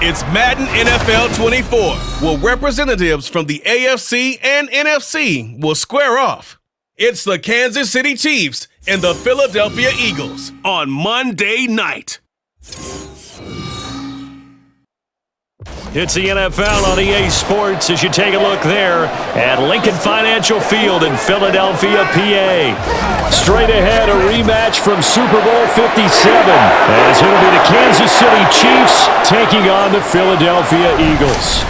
It's Madden NFL 24, where representatives from the AFC and NFC will square off. It's the Kansas City Chiefs and the Philadelphia Eagles on Monday night. It's the NFL on EA Sports as you take a look there at Lincoln Financial Field in Philadelphia, PA. Straight ahead, a rematch from Super Bowl 57 as it'll be the Kansas City Chiefs taking on the Philadelphia Eagles.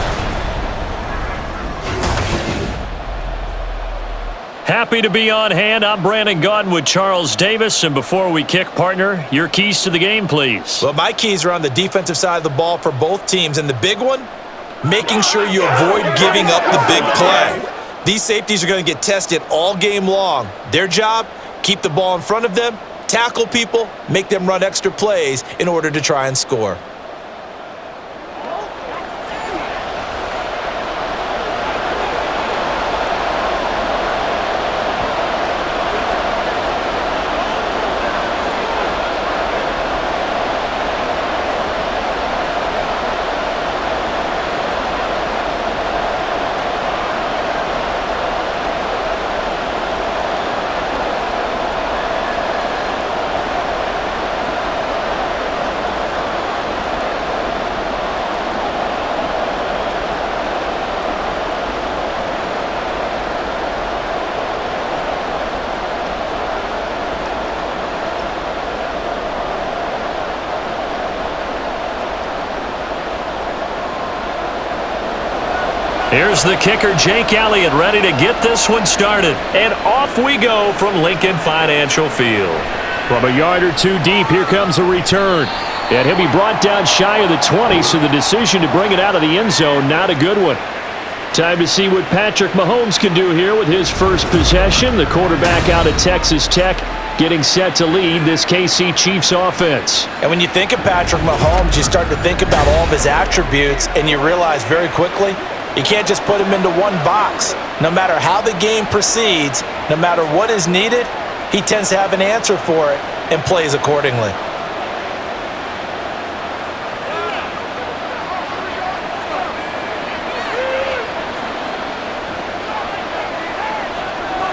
Happy to be on hand. I'm Brandon Gaudin with Charles Davis. And before we kick, partner, your keys to the game, please. Well, my keys are on the defensive side of the ball for both teams. And the big one, making sure you avoid giving up the big play. These safeties are going to get tested all game long. Their job, keep the ball in front of them, tackle people, make them run extra plays in order to try and score. Here's the kicker, Jake Elliott, ready to get this one started. And off we go from Lincoln Financial Field. From a yard or two deep, here comes a return. And he'll be brought down shy of the 20, so the decision to bring it out of the end zone, not a good one. Time to see what Patrick Mahomes can do here with his first possession. The quarterback out of Texas Tech getting set to lead this KC Chiefs offense. And when you think of Patrick Mahomes, you start to think about all of his attributes, and you realize very quickly, you can't just put him into one box. No matter how the game proceeds, no matter what is needed, he tends to have an answer for it and plays accordingly.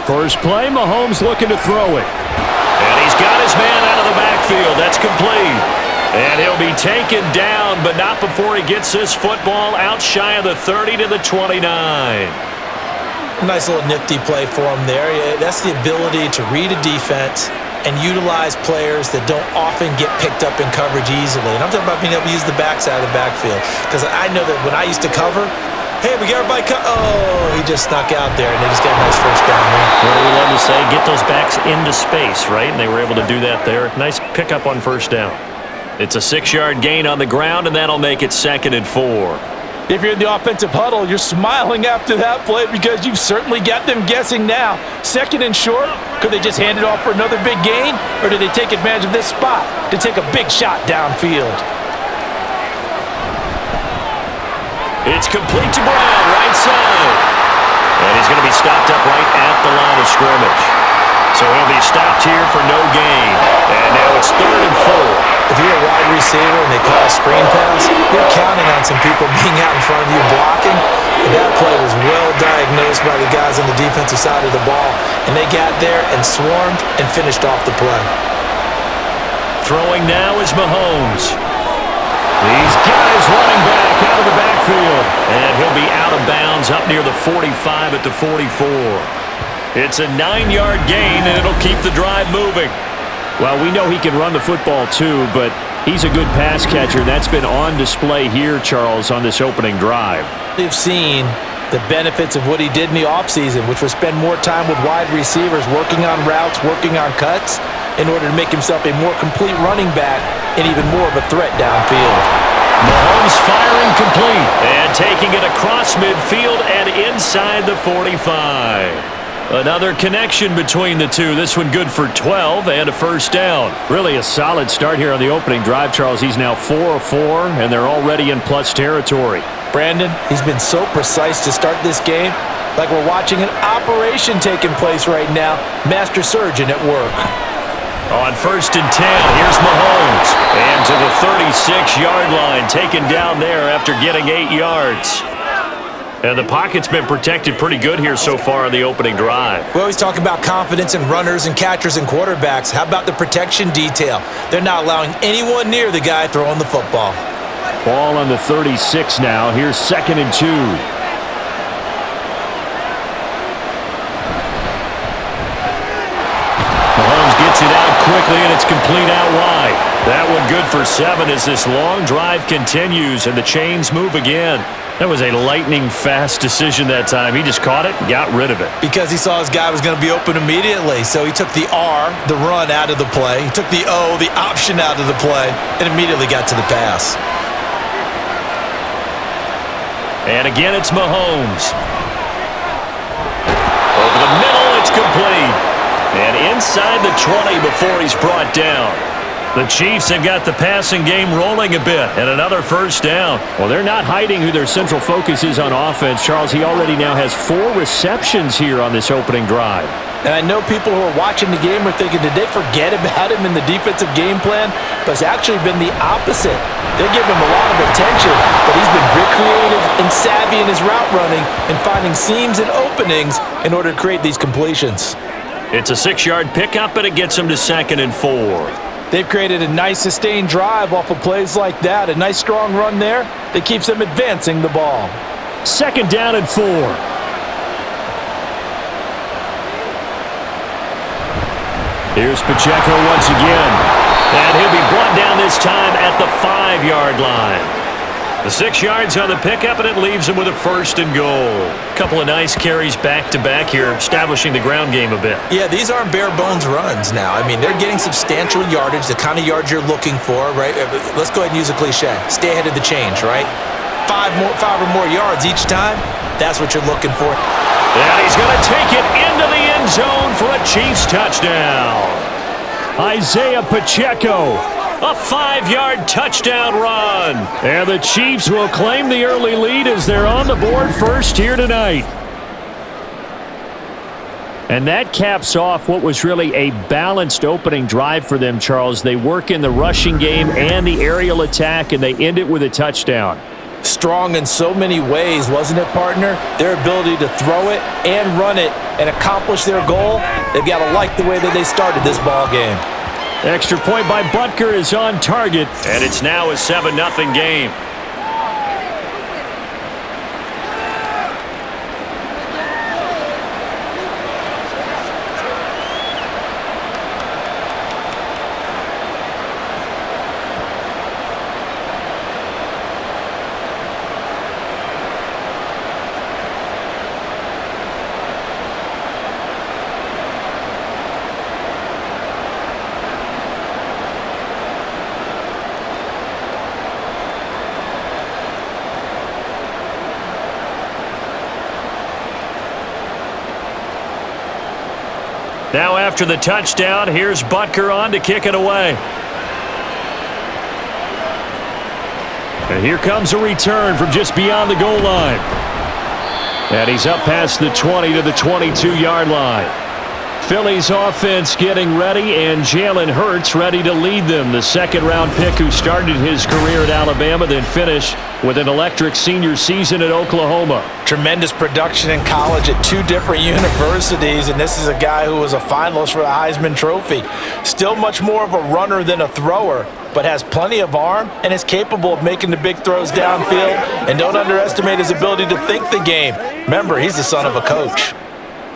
First play, Mahomes looking to throw it. And he's got his man out of the backfield. That's complete. And he'll be taken down, but not before he gets this football out shy of the 30 to the 29. Nice little nifty play for him there. That's the ability to read a defense and utilize players that don't often get picked up in coverage easily. And I'm talking about being able to use the backside of the backfield. Because I know that when I used to cover, hey, we got everybody oh, he just snuck out there, and they just got a nice first down there. What do we love to say? Get those backs into space, right? And they were able to do that there. Nice pickup on first down. It's a 6-yard gain on the ground, and that'll make it 2nd and 4. If you're in the offensive huddle, you're smiling after that play because you've certainly got them guessing now. 2nd and short, could they just hand it off for another big gain, or do they take advantage of this spot to take a big shot downfield? It's complete to Brown, right side. And he's going to be stopped up right at the line of scrimmage. So he'll be stopped here for no gain. And now it's 3rd and 4. If you're a wide receiver and they call a screen pass, you're counting on some people being out in front of you blocking. And that play was well diagnosed by the guys on the defensive side of the ball. And they got there and swarmed and finished off the play. Throwing now is Mahomes. These guys running back out of the backfield. And he'll be out of bounds up near the 45 at the 44. It's a 9-yard gain, and it'll keep the drive moving. Well, we know he can run the football too, but he's a good pass catcher. That's been on display here, Charles, on this opening drive. We've seen the benefits of what he did in the offseason, which was spend more time with wide receivers, working on routes, working on cuts, in order to make himself a more complete running back and even more of a threat downfield. Mahomes firing complete and taking it across midfield and inside the 45. Another connection between the two. This one good for 12 and a first down. Really a solid start here on the opening drive, Charles. He's now 4 of 4, and they're already in plus territory. Brandon, he's been so precise to start this game, like we're watching an operation taking place right now. Master surgeon at work. On 1st and 10, here's Mahomes. And to the 36-yard line, taken down there after getting 8 yards. And the pocket's been protected pretty good here so far in the opening drive. We always talk about confidence in runners and catchers and quarterbacks. How about the protection detail? They're not allowing anyone near the guy throwing the football. Ball on the 36 now. Here's 2nd and 2. Mahomes gets it out quickly, and it's complete out wide. That one good for 7 as this long drive continues, and the chains move again. That was a lightning-fast decision that time. He just caught it and got rid of it. Because he saw his guy was going to be open immediately, so he took the R, the run, out of the play. He took the O, the option, out of the play, and immediately got to the pass. And again, it's Mahomes. Over the middle, it's complete. And inside the 20 before he's brought down. The Chiefs have got the passing game rolling a bit, and another first down. Well, they're not hiding who their central focus is on offense. Charles, he already now has 4 receptions here on this opening drive. And I know people who are watching the game are thinking, did they forget about him in the defensive game plan? But it's actually been the opposite. They're giving him a lot of attention, but he's been very creative and savvy in his route running and finding seams and openings in order to create these completions. It's a 6-yard pickup, and it gets him to 2nd and 4. They've created a nice sustained drive off of plays like that. A nice strong run there that keeps them advancing the ball. 2nd down and 4. Here's Pacheco once again. And he'll be brought down this time at the 5-yard line. The 6 yards on the pickup, and it leaves him with a 1st and goal. Couple of nice carries back-to-back here, establishing the ground game a bit. Yeah, these aren't bare-bones runs now. I mean, they're getting substantial yardage, the kind of yards you're looking for, right? Let's go ahead and use a cliche. Stay ahead of the change, right? 5 or more yards each time, that's what you're looking for. And he's going to take it into the end zone for a Chiefs touchdown. Isaiah Pacheco. A 5-yard touchdown run. And the Chiefs will claim the early lead as they're on the board first here tonight. And that caps off what was really a balanced opening drive for them, Charles. They work in the rushing game and the aerial attack, and they end it with a touchdown. Strong in so many ways, wasn't it, partner? Their ability to throw it and run it and accomplish their goal, they've got to like the way that they started this ball game. Extra point by Butker is on target, and it's now a 7-0 game. Now after the touchdown, here's Butker on to kick it away. And here comes a return from just beyond the goal line. And he's up past the 20 to the 22-yard line. Philly's offense getting ready, and Jalen Hurts ready to lead them. The 2nd-round pick who started his career at Alabama, then finished with an electric senior season at Oklahoma. Tremendous production in college at 2 different universities, and this is a guy who was a finalist for the Heisman Trophy. Still much more of a runner than a thrower, but has plenty of arm and is capable of making the big throws downfield. And don't underestimate his ability to think the game. Remember, he's the son of a coach.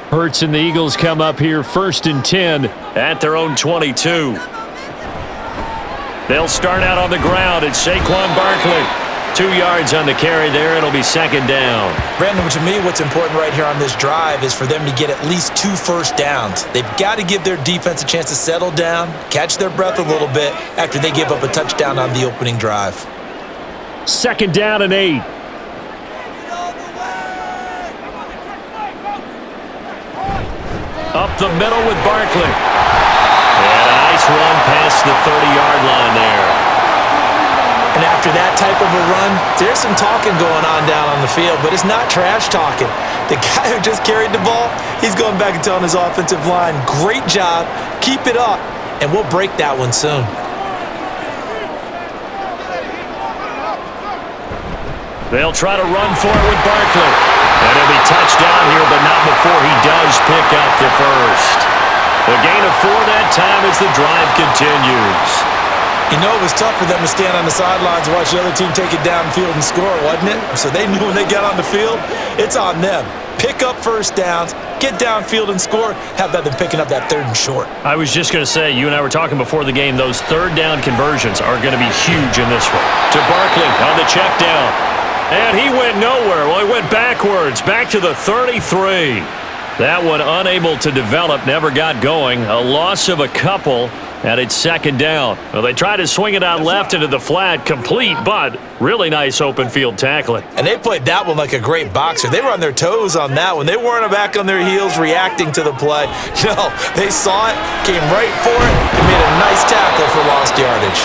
Hurts and the Eagles come up here 1st and 10 at their own 22. They'll start out on the ground. It's Saquon Barkley. 2 yards on the carry there. It'll be 2nd down. Brandon, to me, what's important right here on this drive is for them to get at least 2 first downs. They've got to give their defense a chance to settle down, catch their breath a little bit after they give up a touchdown on the opening drive. 2nd down and 8. Up the middle with Barkley. And a nice run past the 30-yard line there. And after that type of a run, there's some talking going on down on the field, but it's not trash talking. The guy who just carried the ball, he's going back and telling his offensive line, great job, keep it up. and we'll break that one soon. They'll try to run for it with Barkley. And he'll be touched down here, but not before he does pick up the first. The gain of 4 that time as the drive continues. You know, it was tough for them to stand on the sidelines and watch the other team take it downfield and score, wasn't it? So they knew when they got on the field, it's on them. Pick up first downs, get downfield and score. How about them picking up that 3rd and short? I was just going to say, you and I were talking before the game, those 3rd down conversions are going to be huge in this one. To Barkley on the check down. And he went nowhere. Well, he went backwards, back to the 33. That one unable to develop, never got going. A loss of a couple, and it's 2nd down. Well, they tried to swing it out left into the flat, complete, but really nice open field tackling. And they played that one like a great boxer. They were on their toes on that one. They weren't back on their heels reacting to the play. No, they saw it, came right for it, and made a nice tackle for lost yardage.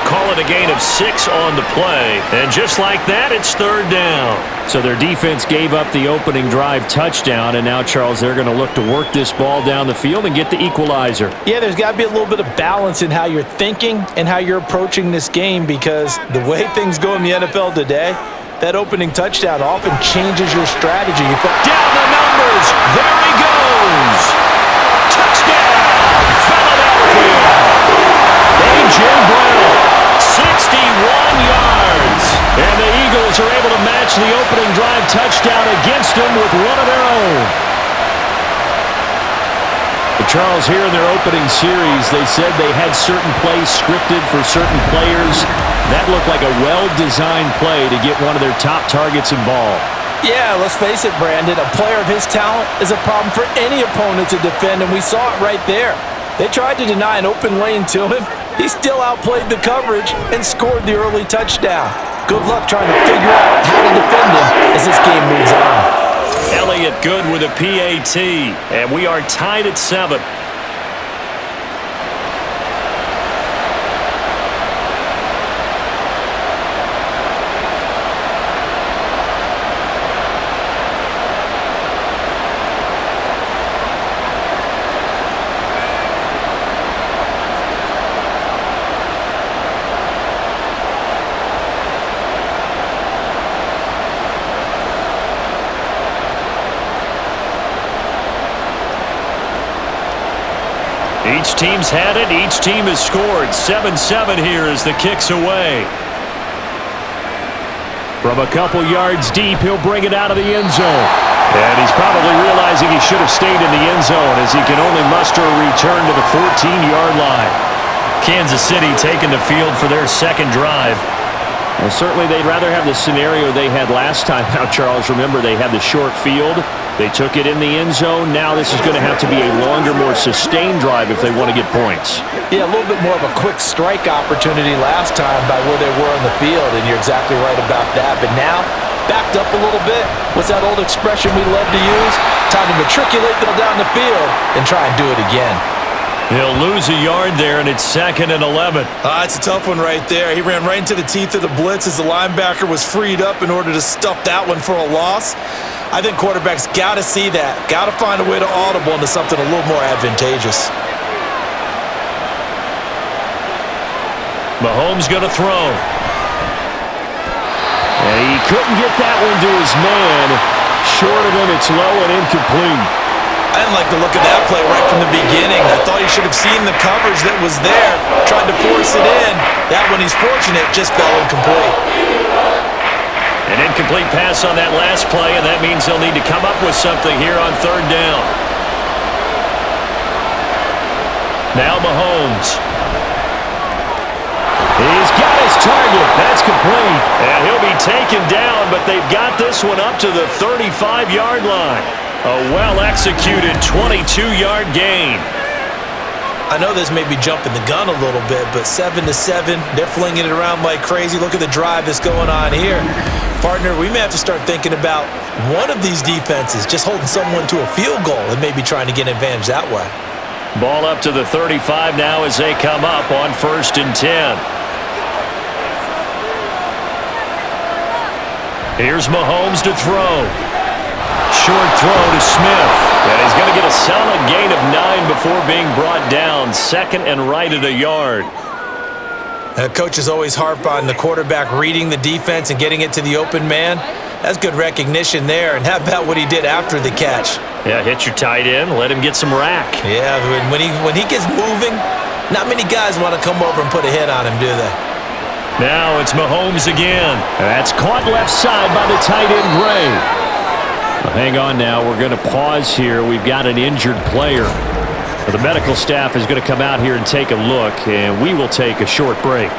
Call it a gain of 6 on the play, and just like that, it's 3rd down. So their defense gave up the opening drive touchdown, and now, Charles, they're going to look to work this ball down the field and get the equalizer. Yeah, there's got to be a little bit of balance in how you're thinking and how you're approaching this game, because the way things go in the NFL today, that opening touchdown often changes your strategy. Down the numbers. There he goes. Touchdown, Philadelphia. A.J. Brown, 61 yards. And the Eagles are able to match the opening drive touchdown against them with one of their own. Charles, here in their opening series, they said they had certain plays scripted for certain players. That looked like a well-designed play to get one of their top targets involved. Yeah, let's face it, Brandon. A player of his talent is a problem for any opponent to defend, and we saw it right there. They tried to deny an open lane to him. He still outplayed the coverage and scored the early touchdown. Good luck trying to figure out how to defend him as this game moves on. Elliott good with a PAT, and we are tied at 7. Each team's had it. Each team has scored. 7-7 here as the kick's away. From a couple yards deep, he'll bring it out of the end zone. And he's probably realizing he should have stayed in the end zone as he can only muster a return to the 14-yard line. Kansas City taking the field for their 2nd drive. Well, certainly they'd rather have the scenario they had last time out, Charles. Remember, they had the short field. They took it in the end zone. Now this is going to have to be a longer, more sustained drive if they want to get points. Yeah, a little bit more of a quick strike opportunity last time by where they were on the field, and you're exactly right about that. But now, backed up a little bit. What's that old expression we love to use? Time to matriculate them down the field and try and do it again. He'll lose a yard there, and it's 2nd and 11. It's a tough one right there. He ran right into the teeth of the blitz as the linebacker was freed up in order to stuff that one for a loss. I think quarterbacks got to see that. Got to find a way to audible into something a little more advantageous. Mahomes going to throw. And he couldn't get that one to his man. Short of him, it's low and incomplete. I didn't like the look of that play right from the beginning. I thought he should have seen the coverage that was there, tried to force it in. That one, he's fortunate, just fell incomplete. An incomplete pass on that last play, and that means they'll need to come up with something here on 3rd down. Now Mahomes. He's got his target. That's complete. And he'll be taken down, but they've got this one up to the 35-yard line. A well-executed 22-yard gain. I know this may be jumping the gun a little bit, but 7-7, they're flinging it around like crazy. Look at the drive that's going on here. Partner, we may have to start thinking about one of these defenses just holding someone to a field goal and maybe trying to get an advantage that way. Ball up to the 35 now as they come up on 1st and 10. Here's Mahomes to throw. Short throw to Smith. And he's going to get a solid gain of 9 before being brought down. Second and right at a yard. Coaches always harp on the quarterback reading the defense and getting it to the open man. That's good recognition there. And how about what he did after the catch? Yeah, hit your tight end. Let him get some rack. Yeah, when he gets moving, not many guys want to come over and put a hit on him, do they? Now it's Mahomes again. That's caught left side by the tight end, Gray. Well, hang on now. We're going to pause here. We've got an injured player. The medical staff is going to come out here and take a look, and we will take a short break.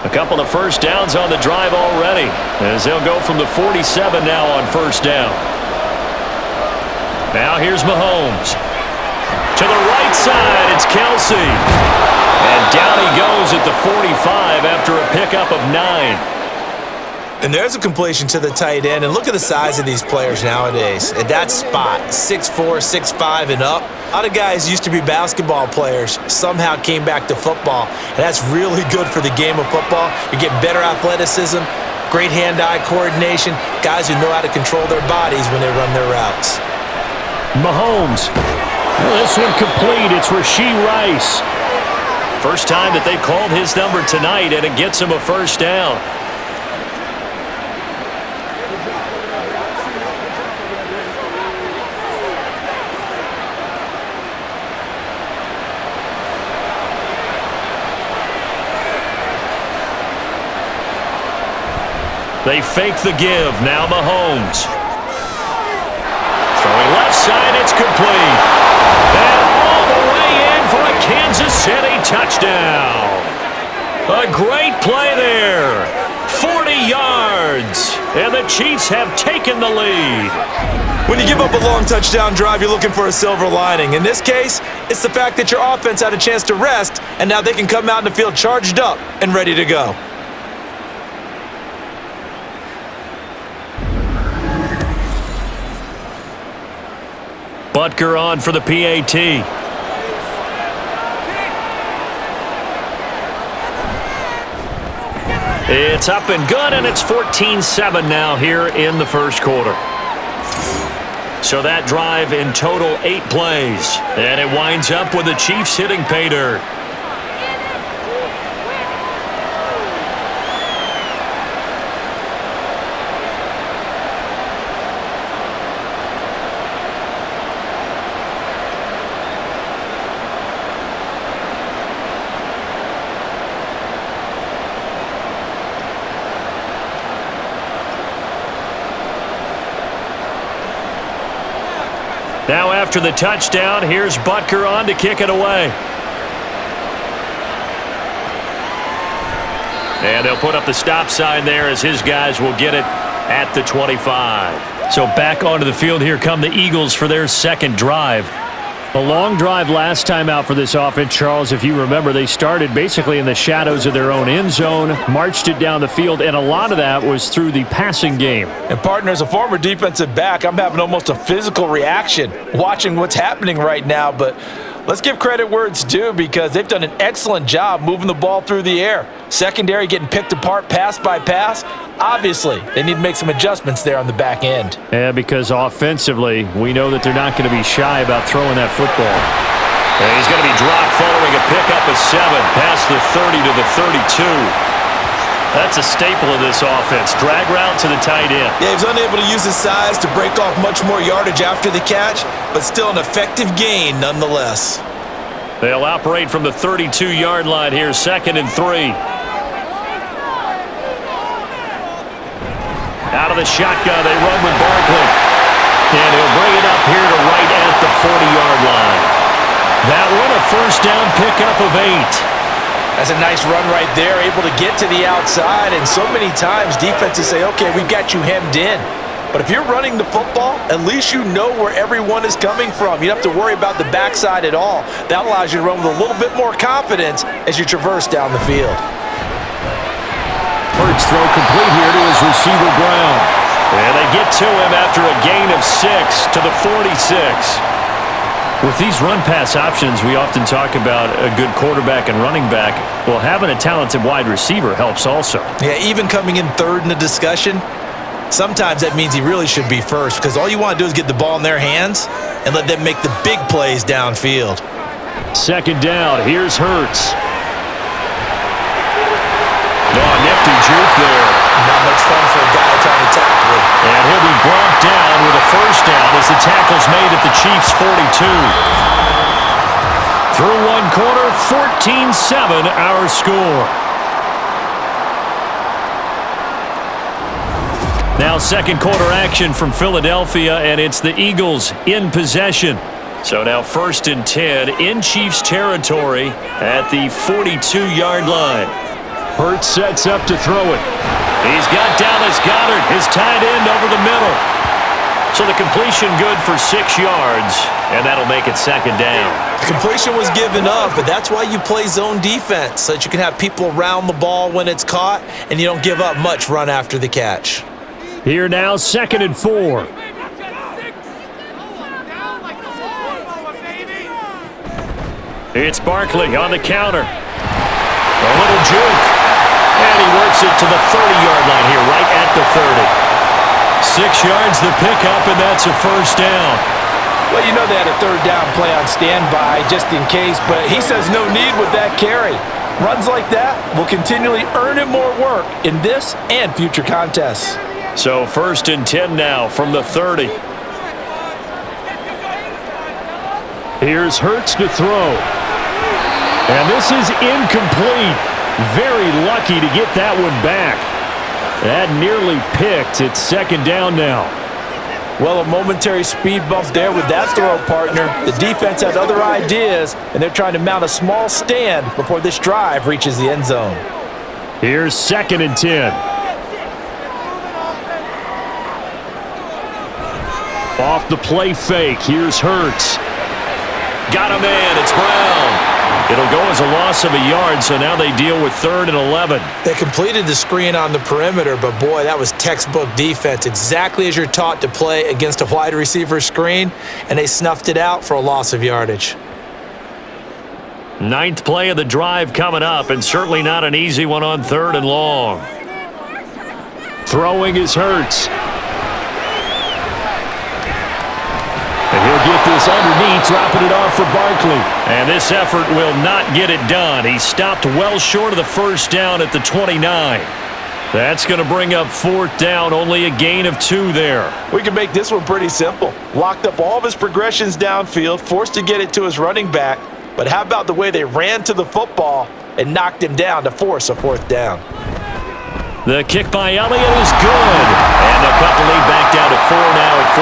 A couple of first downs on the drive already, as they'll go from the 47 now on first down. Now here's Mahomes. To the right side, it's Kelsey. And down he goes at the 45 after a pickup of 9. And there's a completion to the tight end. And look at the size of these players nowadays. At that spot, 6'4", 6'5", and up. A lot of guys used to be basketball players, somehow came back to football. And that's really good for the game of football. You're getting better athleticism, great hand-eye coordination, guys who know how to control their bodies when they run their routes. Mahomes. Well, this one complete. It's Rashee Rice. First time that they've called his number tonight, and it gets him a first down. They fake the give. Now Mahomes. Throwing left side, it's complete. And all the way in for a Kansas City touchdown. A great play there. 40 yards. And the Chiefs have taken the lead. When you give up a long touchdown drive, you're looking for a silver lining. In this case, it's the fact that your offense had a chance to rest, and now they can come out in the field charged up and ready to go. Butker on for the PAT. It's up and good, and it's 14-7 now here in the first quarter. So that drive in total 8 plays, and it winds up with the Chiefs hitting pay dirt. Now after the touchdown, here's Butker on to kick it away. And they'll put up the stop sign there as his guys will get it at the 25. So back onto the field here come the Eagles for their second drive. A long drive last time out for this offense, Charles. If you remember, they started basically in the shadows of their own end zone, marched it down the field, and a lot of that was through the passing game. And partner, as a former defensive back, I'm having almost a physical reaction watching what's happening right now. But let's give credit where it's due, because they've done an excellent job moving the ball through the air. Secondary getting picked apart pass by pass. Obviously, they need to make some adjustments there on the back end. Yeah, because offensively, we know that they're not going to be shy about throwing that football. And he's going to be dropped following a pickup of 7 past the 30 to the 32. That's a staple of this offense. Drag route to the tight end. Yeah, he was unable to use his size to break off much more yardage after the catch, but still an effective gain nonetheless. They'll operate from the 32-yard line here, 2nd and 3. Out of the shotgun, they run with Barkley. And he'll bring it up here to right at the 40-yard line. That one, a first down pickup of 8. That's a nice run right there, able to get to the outside. And so many times defenses say, okay, we've got you hemmed in. But if you're running the football, at least you know where everyone is coming from. You don't have to worry about the backside at all. That allows you to run with a little bit more confidence as you traverse down the field. Hurts throw complete here to his receiver Brown. And they get to him after a gain of 6 to the 46. With these run-pass options, we often talk about a good quarterback and running back. Well, having a talented wide receiver helps also. Yeah, even coming in third in the discussion, sometimes that means he really should be first because all you want to do is get the ball in their hands and let them make the big plays downfield. Second down, here's Hurts. Oh, nifty juke there. Not much fun for a guy trying to tackle him. And he'll be brought down with a first down as the tackle's made at the Chiefs' 42. Through one quarter, 14-7 our score. Now second quarter action from Philadelphia, and it's the Eagles in possession. So now 1st and 10 in Chiefs territory at the 42-yard line. Hurts sets up to throw it. He's got Dallas Goedert, his tight end, over the middle. So the completion good for 6 yards, and that'll make it second down. Completion was given up, but that's why you play zone defense, so that you can have people around the ball when it's caught, and you don't give up much run after the catch. Here now, 2nd and 4. It's Barkley on the counter. A little juke. And he works it to the 30-yard line here, right at the 30. 6 yards the pickup, and that's a first down. Well, you know they had a third down play on standby just in case, but he says no need with that carry. Runs like that will continually earn him more work in this and future contests. So 1st and 10 now from the 30. Here's Hurts to throw. And this is incomplete. Very lucky to get that one back. That nearly picked. It's second down now. Well, a momentary speed bump there with that throw, partner. The defense had other ideas, and they're trying to mount a small stand before this drive reaches the end zone. Here's 2nd and 10. Off the play fake. Here's Hurts. Got a man. It's Brown. It'll go as a loss of a yard, so now they deal with 3rd and 11. They completed the screen on the perimeter, but boy, that was textbook defense. Exactly as you're taught to play against a wide receiver screen, and they snuffed it out for a loss of yardage. 9th play of the drive coming up, and certainly not an easy one on 3rd and long. Throwing is Hurts. And he'll get this underneath, dropping it off for Barkley. And this effort will not get it done. He stopped well short of the first down at the 29. That's going to bring up 4th down, only a gain of 2 there. We can make this one pretty simple. Locked up all of his progressions downfield, forced to get it to his running back. But how about the way they ran to the football and knocked him down to force a 4th down? The kick by Elliott is good. And they'll cut the lead back down to 4 now at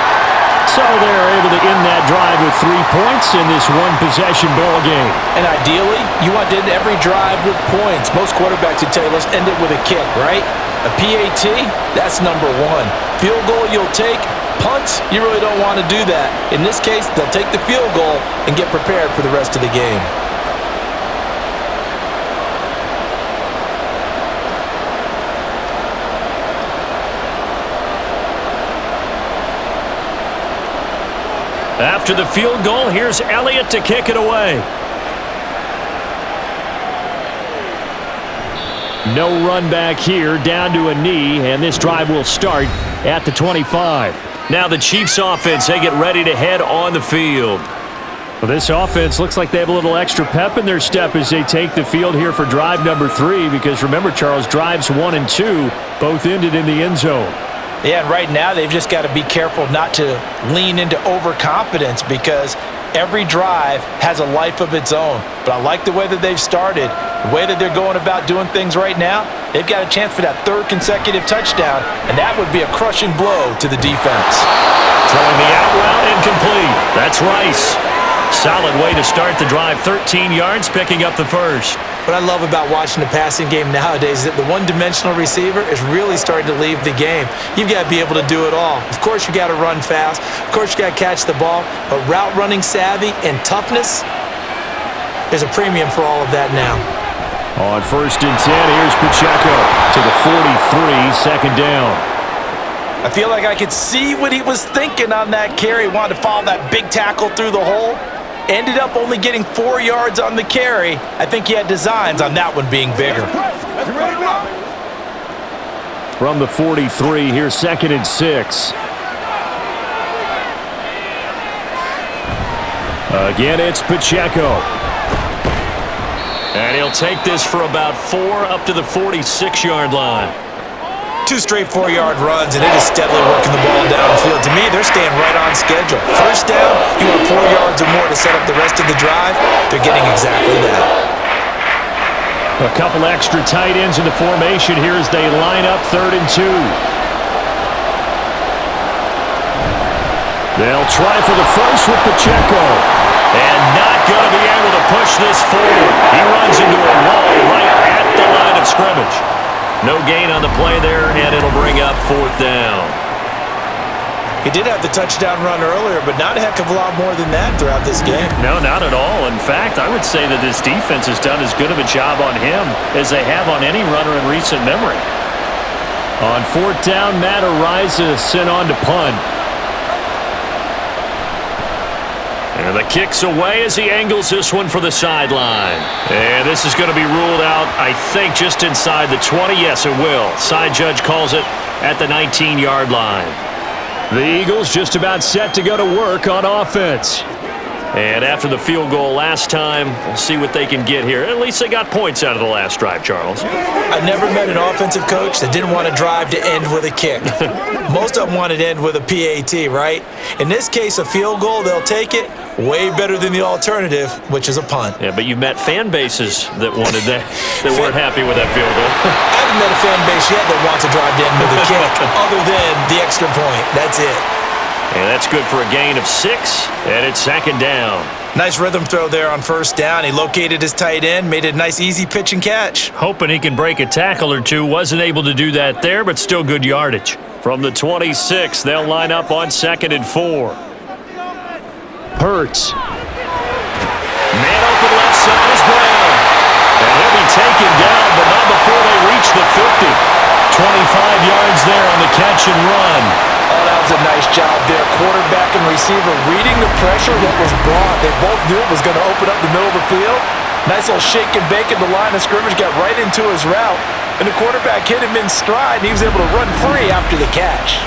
14-10. So they're able to end that drive with 3 points in this one-possession ball game. And ideally, you want to end every drive with points. Most quarterbacks would tell you, let's end it with a kick, right? A PAT, that's number 1. Field goal you'll take. Punts, you really don't want to do that. In this case, they'll take the field goal and get prepared for the rest of the game. After the field goal, here's Elliott to kick it away. No run back here, down to a knee, and this drive will start at the 25. Now the Chiefs offense, they get ready to head on the field. Well, this offense looks like they have a little extra pep in their step as they take the field here for drive number 3, because remember, Charles, drives 1 and 2 both ended in the end zone. Yeah, and right now they've just got to be careful not to lean into overconfidence because every drive has a life of its own. But I like the way that they've started, the way that they're going about doing things right now. They've got a chance for that 3rd consecutive touchdown, and that would be a crushing blow to the defense. Throwing the out route incomplete. That's Rice. Solid way to start the drive. 13 yards, picking up the first. What I love about watching the passing game nowadays is that the one-dimensional receiver is really starting to leave the game. You've got to be able to do it all. Of course, you got to run fast. Of course, you got to catch the ball. But route running savvy and toughness, there's a premium for all of that now. On 1st and 10, here's Pacheco to the 43, second down. I feel like I could see what he was thinking on that carry. Wanted to follow that big tackle through the hole. Ended up only getting 4 yards on the carry. I think he had designs on that one being bigger. From the 43, here's 2nd and 6. Again, it's Pacheco. And he'll take this for about 4 up to the 46-yard line. 2 straight 4-yard runs, and it is steadily working the ball downfield. To me, they're staying right on schedule. First down, you want 4 yards or more to set up the rest of the drive. They're getting exactly that. A couple extra tight ends in the formation here as they line up 3rd and 2. They'll try for the first with Pacheco. And not going to be able to push this forward. He runs into a wall right at the line of scrimmage. No gain on the play there, and it'll bring up 4th down. He did have the touchdown run earlier, but not a heck of a lot more than that throughout this game. No, not at all. In fact, I would say that this defense has done as good of a job on him as they have on any runner in recent memory. On 4th down, Matt Ariza sent on to punt. And the kick's away as he angles this one for the sideline. And this is going to be ruled out, I think, just inside the 20. Yes, it will. Side judge calls it at the 19-yard line. The Eagles just about set to go to work on offense. And after the field goal last time, we'll see what they can get here. At least they got points out of the last drive, Charles. I never met an offensive coach that didn't want to drive to end with a kick. Most of them wanted to end with a PAT, right? In this case, a field goal, they'll take it. Way better than the alternative, which is a punt. Yeah, but you met fan bases that wanted that, that weren't happy with that field goal. I haven't met a fan base yet that wants to drive to end with a kick, other than the extra point. That's it. And that's good for a gain of 6, and it's 2nd down. Nice rhythm throw there on 1st down. He located his tight end, made it a nice, easy pitch and catch. Hoping he can break a tackle or two. Wasn't able to do that there, but still good yardage. From the 26, they'll line up on 2nd and 4. Hurts. Man open left side is Brown. And he'll be taken down, but not before they reach the 50. 25 yards there on the catch and run. Oh, that was a nice job there. Quarterback and receiver reading the pressure that was brought. They both knew it was going to open up the middle of the field. Nice little shake and bake at the line of scrimmage, got right into his route. And the quarterback hit him in stride, and he was able to run free after the catch.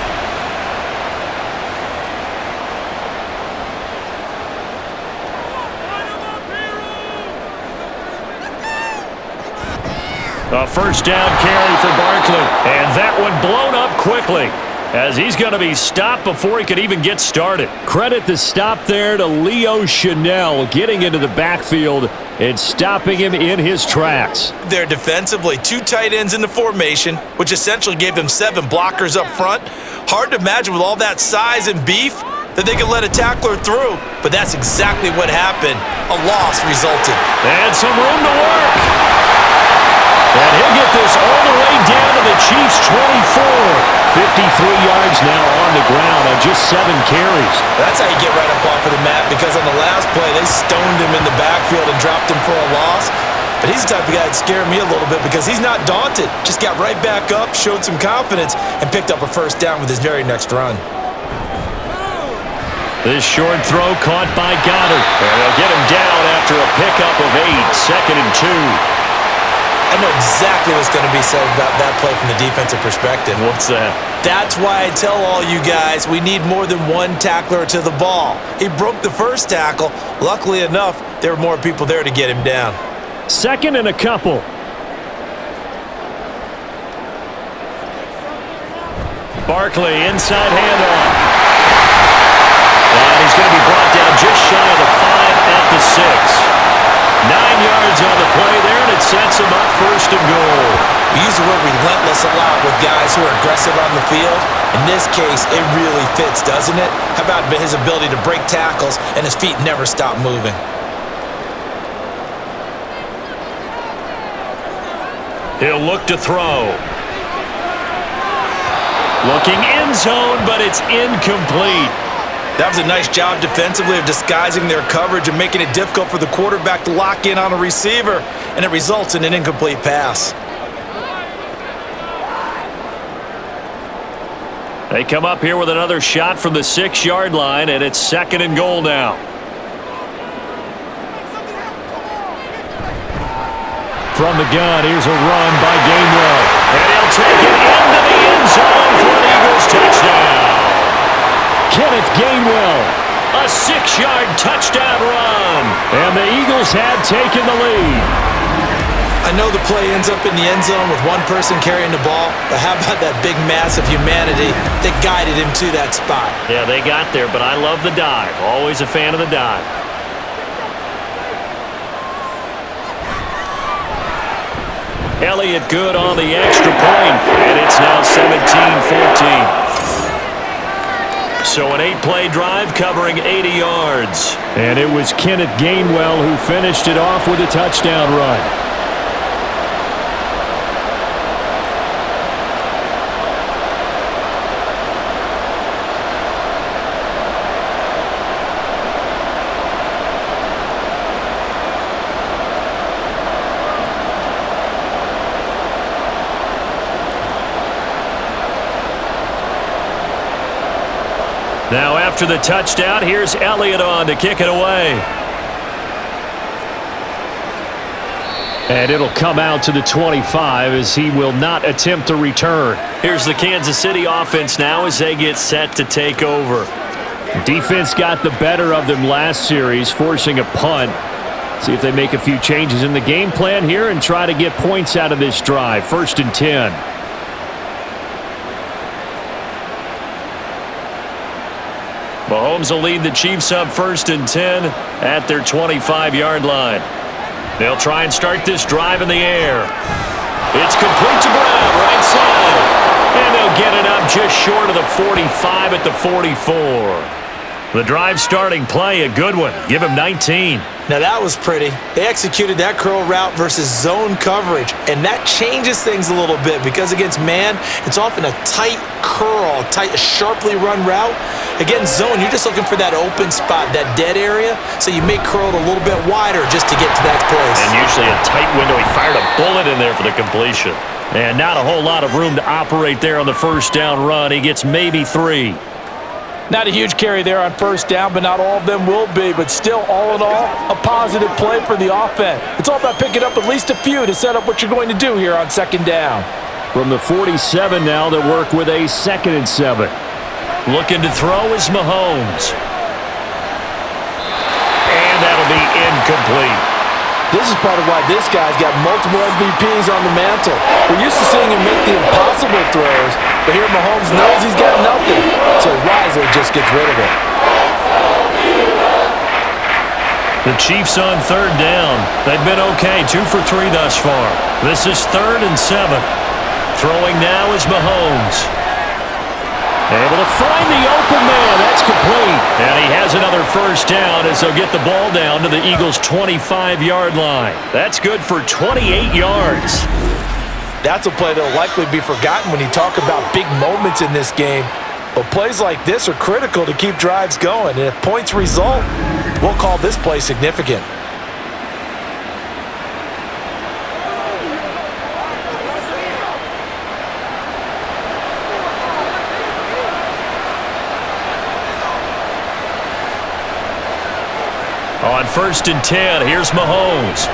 A 1st down carry for Barkley. And that one blown up quickly, as he's going to be stopped before he could even get started. Credit the stop there to Leo Chanel, getting into the backfield and stopping him in his tracks. There defensively, 2 tight ends in the formation, which essentially gave them 7 blockers up front. Hard to imagine with all that size and beef that they could let a tackler through, but that's exactly what happened. A loss resulted. And some room to work. And he'll get this all the way down to the Chiefs' 24. 53 yards now on the ground on just 7 carries. That's how you get right up off of the mat, because on the last play, they stoned him in the backfield and dropped him for a loss. But he's the type of guy that scared me a little bit because he's not daunted. Just got right back up, showed some confidence, and picked up a 1st down with his very next run. This short throw caught by Goddard. And they'll get him down after a pickup of 8, 2nd and 2. I know exactly what's going to be said about that play from the defensive perspective. What's that? That's why I tell all you guys we need more than 1 tackler to the ball. He broke the 1st tackle. Luckily enough, there were more people there to get him down. 2nd and a couple. Barkley, inside handoff. And he's going to be brought down just shy of the 5 at the 6. 9 yards on the play there, and it sets him up 1st and goal. We use the word relentless a lot with guys who are aggressive on the field. In this case, it really fits, doesn't it? How about his ability to break tackles and his feet never stop moving? He'll look to throw. Looking end zone, but it's incomplete. That was a nice job defensively of disguising their coverage and making it difficult for the quarterback to lock in on a receiver, and it results in an incomplete pass. They come up here with another shot from the 6-yard line, and it's 2nd and goal now. From the gun, here's a run by Gainwell. And he'll take it into the end zone for an Eagles touchdown. Kenneth Gainwell. A 6-yard touchdown run. And the Eagles have taken the lead. I know the play ends up in the end zone with one person carrying the ball, but how about that big mass of humanity that guided him to that spot? Yeah, they got there, but I love the dive. Always a fan of the dive. Elliott good on the extra point, and it's now 17-14. So an 8-play drive covering 80 yards. And it was Kenneth Gainwell who finished it off with a touchdown run. Now after the touchdown, here's Elliott on to kick it away. And it'll come out to the 25 as he will not attempt to return. Here's the Kansas City offense now as they get set to take over. Defense got the better of them last series, forcing a punt. See if they make a few changes in the game plan here and try to get points out of this drive. 1st and 10. Mahomes will lead the Chiefs up 1st and 10 at their 25-yard line. They'll try and start this drive in the air. It's complete to Brown, right side. And they'll get it up just short of the 45 at the 44. The drive starting play, a good one. Give him 19. Now that was pretty. They executed that curl route versus zone coverage, and that changes things a little bit because against man, it's often a tight curl, sharply run route. Against zone, you're just looking for that open spot, that dead area, so you may curl it a little bit wider just to get to that place. And usually a tight window. He fired a bullet in there for the completion. And not a whole lot of room to operate there on the 1st down run. He gets maybe 3. Not a huge carry there on 1st down, but not all of them will be. But still, all in all, a positive play for the offense. It's all about picking up at least a few to set up what you're going to do here on 2nd down. From the 47 now, they work with a 2nd and 7. Looking to throw is Mahomes. And that'll be incomplete. This is part of why this guy's got multiple MVPs on the mantle. We're used to seeing him make the impossible throws, but here Mahomes knows he's got nothing, so he wisely just gets rid of it. The Chiefs on 3rd down. They've been okay, 2 for 3 thus far. This is 3rd and 7. Throwing now is Mahomes. Able to find the open man. That's complete. And he has another 1st down as they'll get the ball down to the Eagles' 25-yard line. That's good for 28 yards. That's a play that will likely be forgotten when you talk about big moments in this game. But plays like this are critical to keep drives going. And if points result, we'll call this play significant. On 1st and 10, here's Mahomes.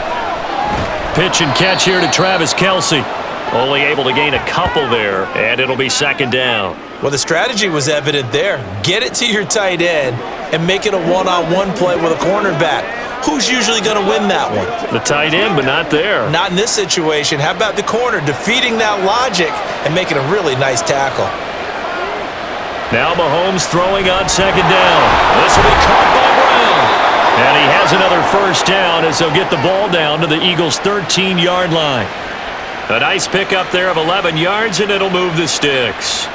Pitch and catch here to Travis Kelce. Only able to gain a couple there, and it'll be 2nd down. Well, the strategy was evident there. Get it to your tight end and make it a one-on-one play with a cornerback. Who's usually going to win that one? The tight end, but not there. Not in this situation. How about the corner defeating that logic and making a really nice tackle? Now Mahomes throwing on 2nd down. This will be caught by Brown. And he has another 1st down as they'll get the ball down to the Eagles' 13-yard line. A nice pickup there of 11 yards, and it'll move the sticks.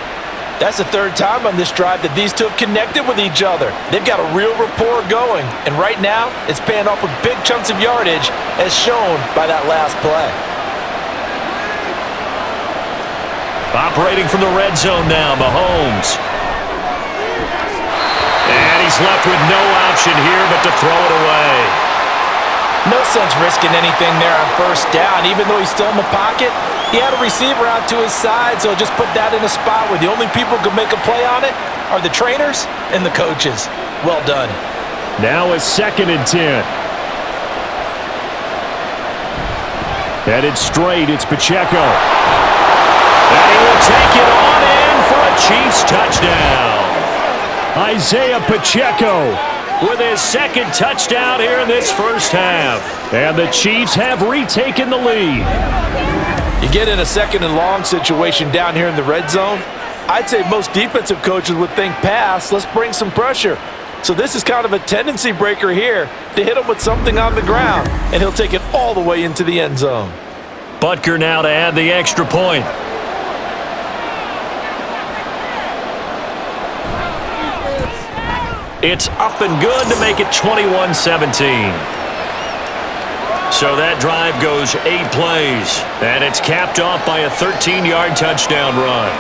That's the 3rd time on this drive that these two have connected with each other. They've got a real rapport going, and right now it's paying off with big chunks of yardage as shown by that last play. Operating from the red zone now, Mahomes. And he's left with no option here but to throw it away. No sense risking anything there on first down. Even though he's still in the pocket, he had a receiver out to his side, so just put that in a spot where the only people who can make a play on it are the trainers and the coaches. Well done. Now a 2nd and 10. Headed straight, it's Pacheco. And he will take it on in for a Chiefs touchdown. Isaiah Pacheco With his 2nd touchdown here in this first half. And the Chiefs have retaken the lead. You get in a 2nd and long situation down here in the red zone, I'd say most defensive coaches would think pass, let's bring some pressure. So this is kind of a tendency breaker here to hit him with something on the ground, and he'll take it all the way into the end zone. Butker now to add the extra point. It's up and good to make it 21-17. So that drive goes 8 plays, and it's capped off by a 13-yard touchdown run.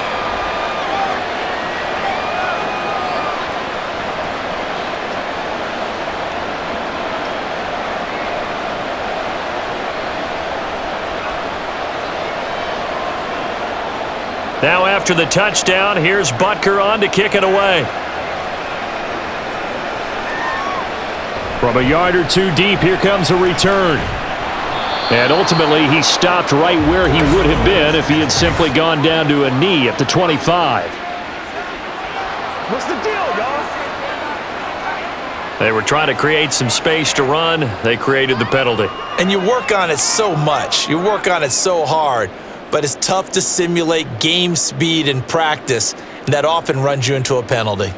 Now after the touchdown, here's Butker on to kick it away. From a yard or 2 deep, here comes a return. And ultimately, he stopped right where he would have been if he had simply gone down to a knee at the 25. What's the deal, y'all? They were trying to create some space to run. They created the penalty. And you work on it so much. You work on it so hard. But it's tough to simulate game speed in practice, and that often runs you into a penalty.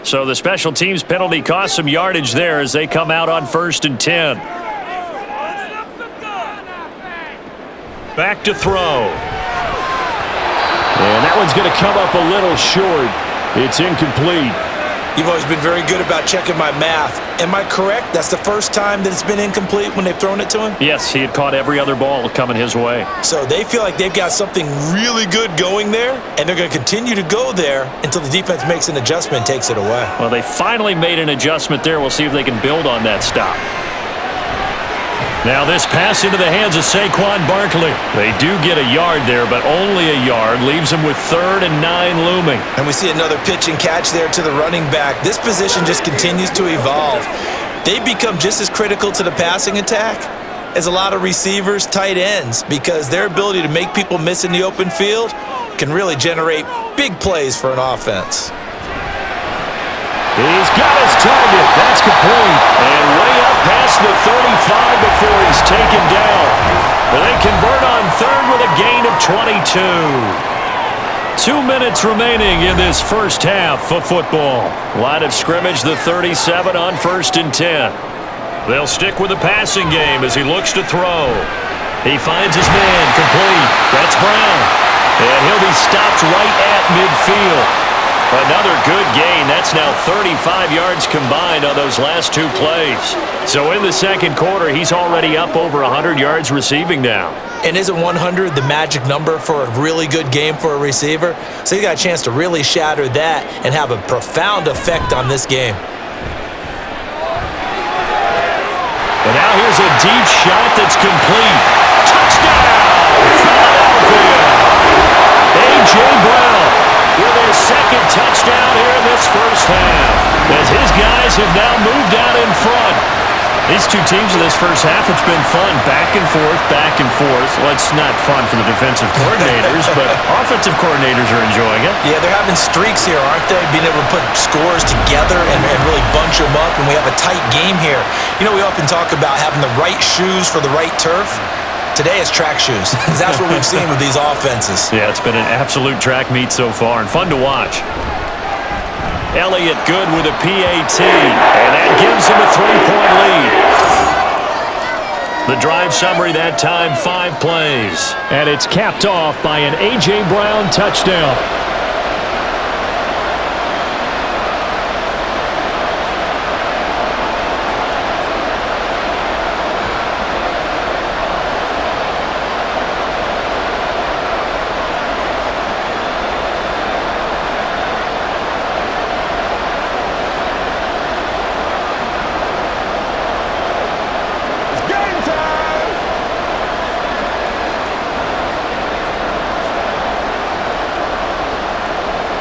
So the special teams penalty cost some yardage there as they come out on 1st and 10. Back to throw. And that one's going to come up a little short. It's incomplete. You've always been very good about checking my math. Am I correct? That's the first time that it's been incomplete when they've thrown it to him? Yes, he had caught every other ball coming his way. So they feel like they've got something really good going there, and they're going to continue to go there until the defense makes an adjustment and takes it away. Well, they finally made an adjustment there. We'll see if they can build on that stop. Now this pass into the hands of Saquon Barkley. They do get a yard there, but only a yard. Leaves them with 3rd and 9 looming. And we see another pitch and catch there to the running back. This position just continues to evolve. They become just as critical to the passing attack as a lot of receivers, tight ends, because their ability to make people miss in the open field can really generate big plays for an offense. He's got his target. That's complete. And way up past the 35 before he's taken down. But they convert on 3rd with a gain of 22. 2 minutes remaining in this first half of football. Line of scrimmage, the 37 on 1st and 10. They'll stick with the passing game as he looks to throw. He finds his man complete. That's Brown. And he'll be stopped right at midfield. Another good gain. That's now 35 yards combined on those last 2 plays. So in the 2nd quarter, he's already up over 100 yards receiving now. And isn't 100 the magic number for a really good game for a receiver? So you got a chance to really shatter that and have a profound effect on this game. And now here's a deep shot that's complete. Touchdown! Philadelphia! A.J. Brown with his 2nd touchdown here in this first half, as his guys have now moved out in front. These 2 teams in this first half, it's been fun. Back and forth, back and forth. Well, it's not fun for the defensive coordinators, but offensive coordinators are enjoying it. Yeah, they're having streaks here, aren't they? Being able to put scores together and really bunch them up, and we have a tight game here. You know, we often talk about having the right shoes for the right turf. Today it's track shoes. That's what we've seen with these offenses. Yeah, it's been an absolute track meet so far and fun to watch. Elliott good with a PAT, and that gives him a 3-point lead. The drive summary that time, 5 plays. And it's capped off by an A.J. Brown touchdown.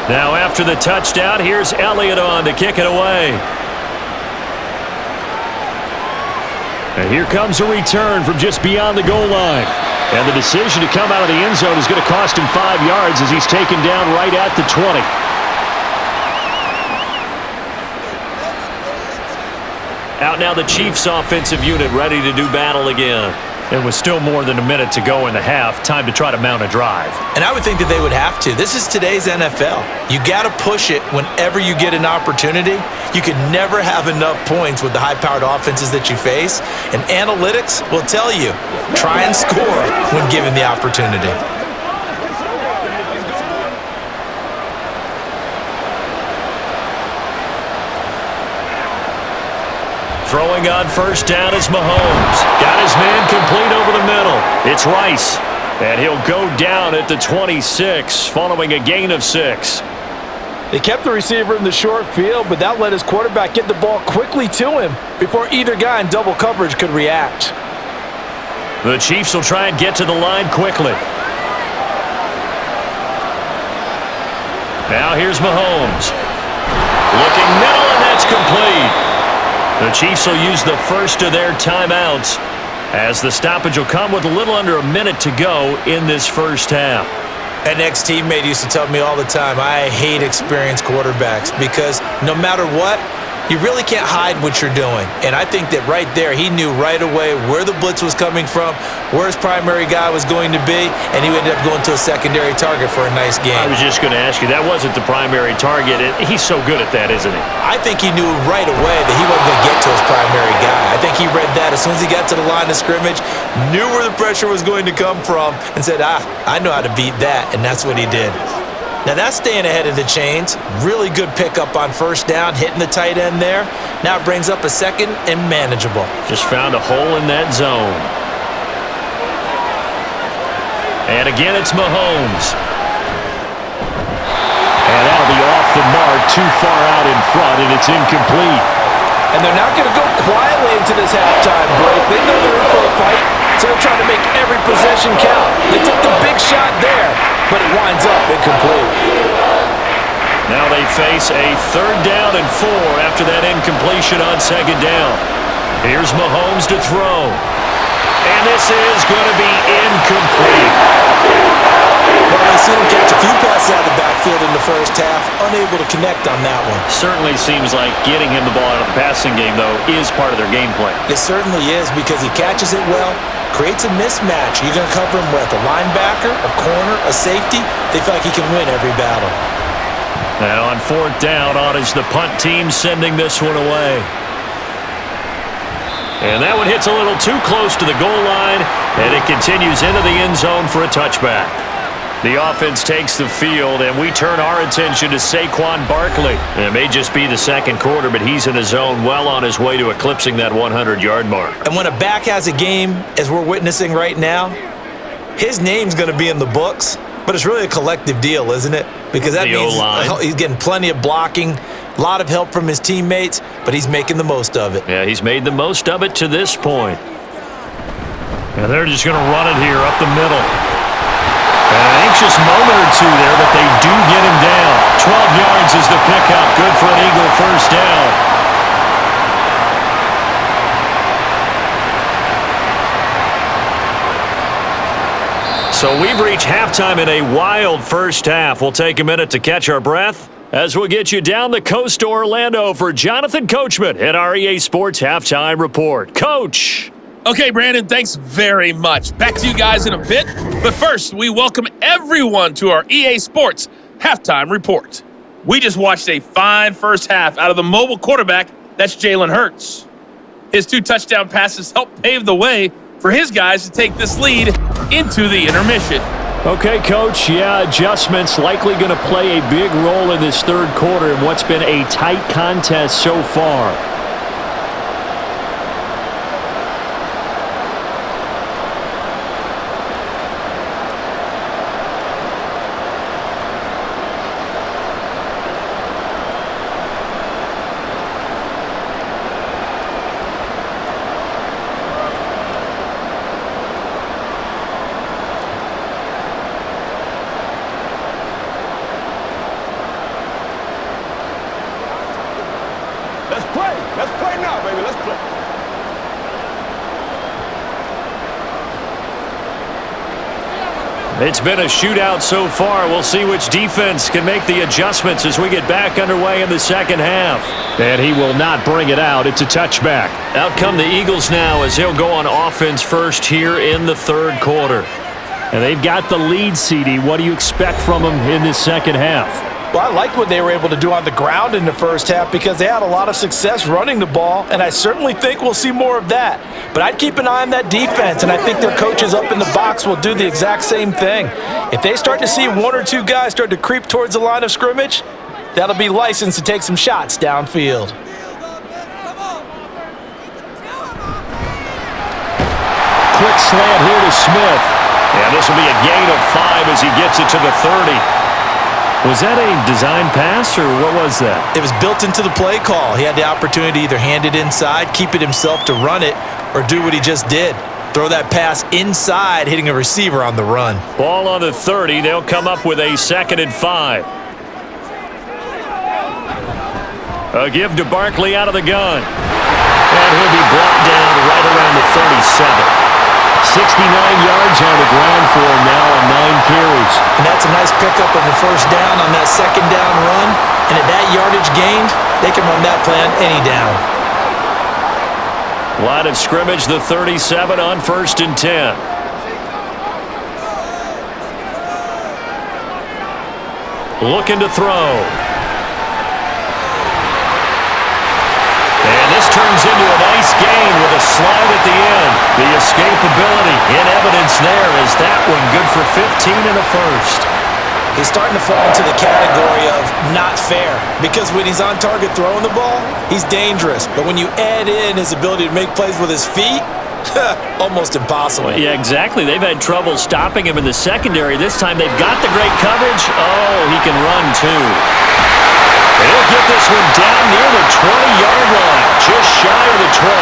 Now after the touchdown, here's Elliott on to kick it away. And here comes a return from just beyond the goal line. And the decision to come out of the end zone is going to cost him 5 yards as he's taken down right at the 20. Out now the Chiefs offensive unit ready to do battle again. And with still more than a minute to go in the half, time to try to mount a drive. And I would think that they would have to. This is today's NFL. You got to push it whenever you get an opportunity. You can never have enough points with the high-powered offenses that you face. And analytics will tell you, try and score when given the opportunity. Throwing on first down is Mahomes. Got his man complete over the middle. It's Rice. And he'll go down at the 26 following a gain of 6. They kept the receiver in the short field, but that let his quarterback get the ball quickly to him before either guy in double coverage could react. The Chiefs will try and get to the line quickly. Now here's Mahomes. Looking middle, and that's complete. The Chiefs will use the first of their timeouts as the stoppage will come with a little under a minute to go in this first half. An ex-teammate used to tell me all the time, I hate experienced quarterbacks because no matter what, you really can't hide what you're doing. And I think that right there, he knew right away where the blitz was coming from, where his primary guy was going to be, and he ended up going to a secondary target for a nice game. I was just going to ask you, that wasn't the primary target. He's so good at that, isn't he? I think he knew right away that he wasn't going to get to his primary guy. I think he read that as soon as he got to the line of scrimmage, knew where the pressure was going to come from, and said, I know how to beat that, and that's what he did. Now that's staying ahead of the chains. Really good pickup on first down, hitting the tight end there. Now it brings up a second and manageable. Just found a hole in that zone. And again, it's Mahomes. And that'll be off the mark, too far out in front, and it's incomplete. And they're not going to go quietly into this halftime break. They know they're in for a fight, so they're trying to make every possession count. They took the big shot there, but it winds up incomplete. Now they face a 3rd down and 4 after that incompletion on 2nd down. Here's Mahomes to throw. And this is going to be incomplete. Well, I've seen him catch a few passes out of the backfield in the first half, unable to connect on that one. Certainly seems like getting him the ball out of the passing game, though, is part of their game plan. It certainly is because he catches it well, creates a mismatch. You're going to cover him with a linebacker, a corner, a safety. They feel like he can win every battle. Now on 4th down, on is the punt team sending this one away. And that one hits a little too close to the goal line, and it continues into the end zone for a touchback. The offense takes the field, and we turn our attention to Saquon Barkley. It may just be the second quarter, but he's in his zone, well on his way to eclipsing that 100-yard mark. And when a back has a game, as we're witnessing right now, his name's going to be in the books, but it's really a collective deal, isn't it? Because that means he's getting plenty of blocking, a lot of help from his teammates, but he's making the most of it. Yeah, he's made the most of it to this point. And they're just going to run it here up the middle. An anxious moment or two there, but they do get him down. 12 yards is the pickup. Good for an Eagle first down. So we've reached halftime in a wild first half. We'll take a minute to catch our breath as we'll get you down the coast to Orlando for Jonathan Coachman at our EA Sports Halftime Report. Coach! Okay, Brandon, thanks very much. Back to you guys in a bit. But first, we welcome everyone to our EA Sports Halftime Report. We just watched a fine first half out of the mobile quarterback, that's Jalen Hurts. His 2 touchdown passes helped pave the way for his guys to take this lead into the intermission. Okay, Coach, adjustments likely going to play a big role in this third quarter in what's been a tight contest so far. play. Let's play now, baby. Let's play. It's been a shootout so far. We'll see which defense can make the adjustments as we get back underway in the second half. And he will not bring it out. It's a touchback. Out come the Eagles now as they'll go on offense first here in the third quarter. And they've got the lead, CD. What do you expect from them in this second half? Well, I like what they were able to do on the ground in the first half because they had a lot of success running the ball, and I certainly think we'll see more of that. But I'd keep an eye on that defense, and I think their coaches up in the box will do the exact same thing. If they start to see one or two guys start to creep towards the line of scrimmage, that'll be licensed to take some shots downfield. Quick slant here to Smith. And this will be a gain of 5 as he gets it to the 30. Was that a design pass, or what was that? It was built into the play call. He had the opportunity to either hand it inside, keep it himself to run it, or do what he just did. Throw that pass inside, hitting a receiver on the run. Ball on the 30. They'll come up with a 2nd and 5. A give to Barkley out of the gun. And he'll be brought down right around the 37. 69 yards on the ground for him now on 9 carries. And that's a nice pickup of a first down on that second down run. And at that yardage gained, they can run that play on any down. Line of scrimmage, the 37 on 1st and 10. Looking to throw. And this turns into a nice gain with a slide at the end. The escapability in evidence there is that one good for 15 and a first. He's starting to fall into the category of not fair because when he's on target throwing the ball, he's dangerous. But when you add in his ability to make plays with his feet, almost impossible. Well, yeah, exactly. They've had trouble stopping him in the secondary. This time they've got the great coverage. Oh, he can run too. He'll get this one down near the 20-yard line, just shy of the 20.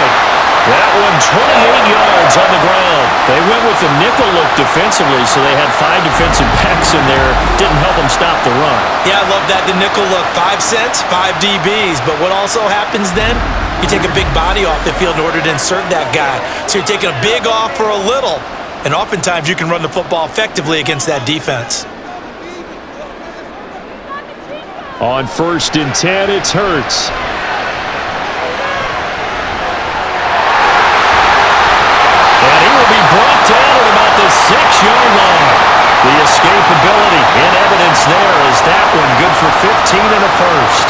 That one 28 yards on the ground. They went with the nickel look defensively, so they had 5 defensive backs in there. Didn't help them stop the run. Yeah, I love that, the nickel look. 5 cents, 5 DBs. But what also happens then, you take a big body off the field in order to insert that guy. So you're taking a big off for a little. And oftentimes you can run the football effectively against that defense. On 1st and 10, it's Hurts. And he will be brought down at about the 6-yard line. The escapability in evidence there is that one good for 15 and a first.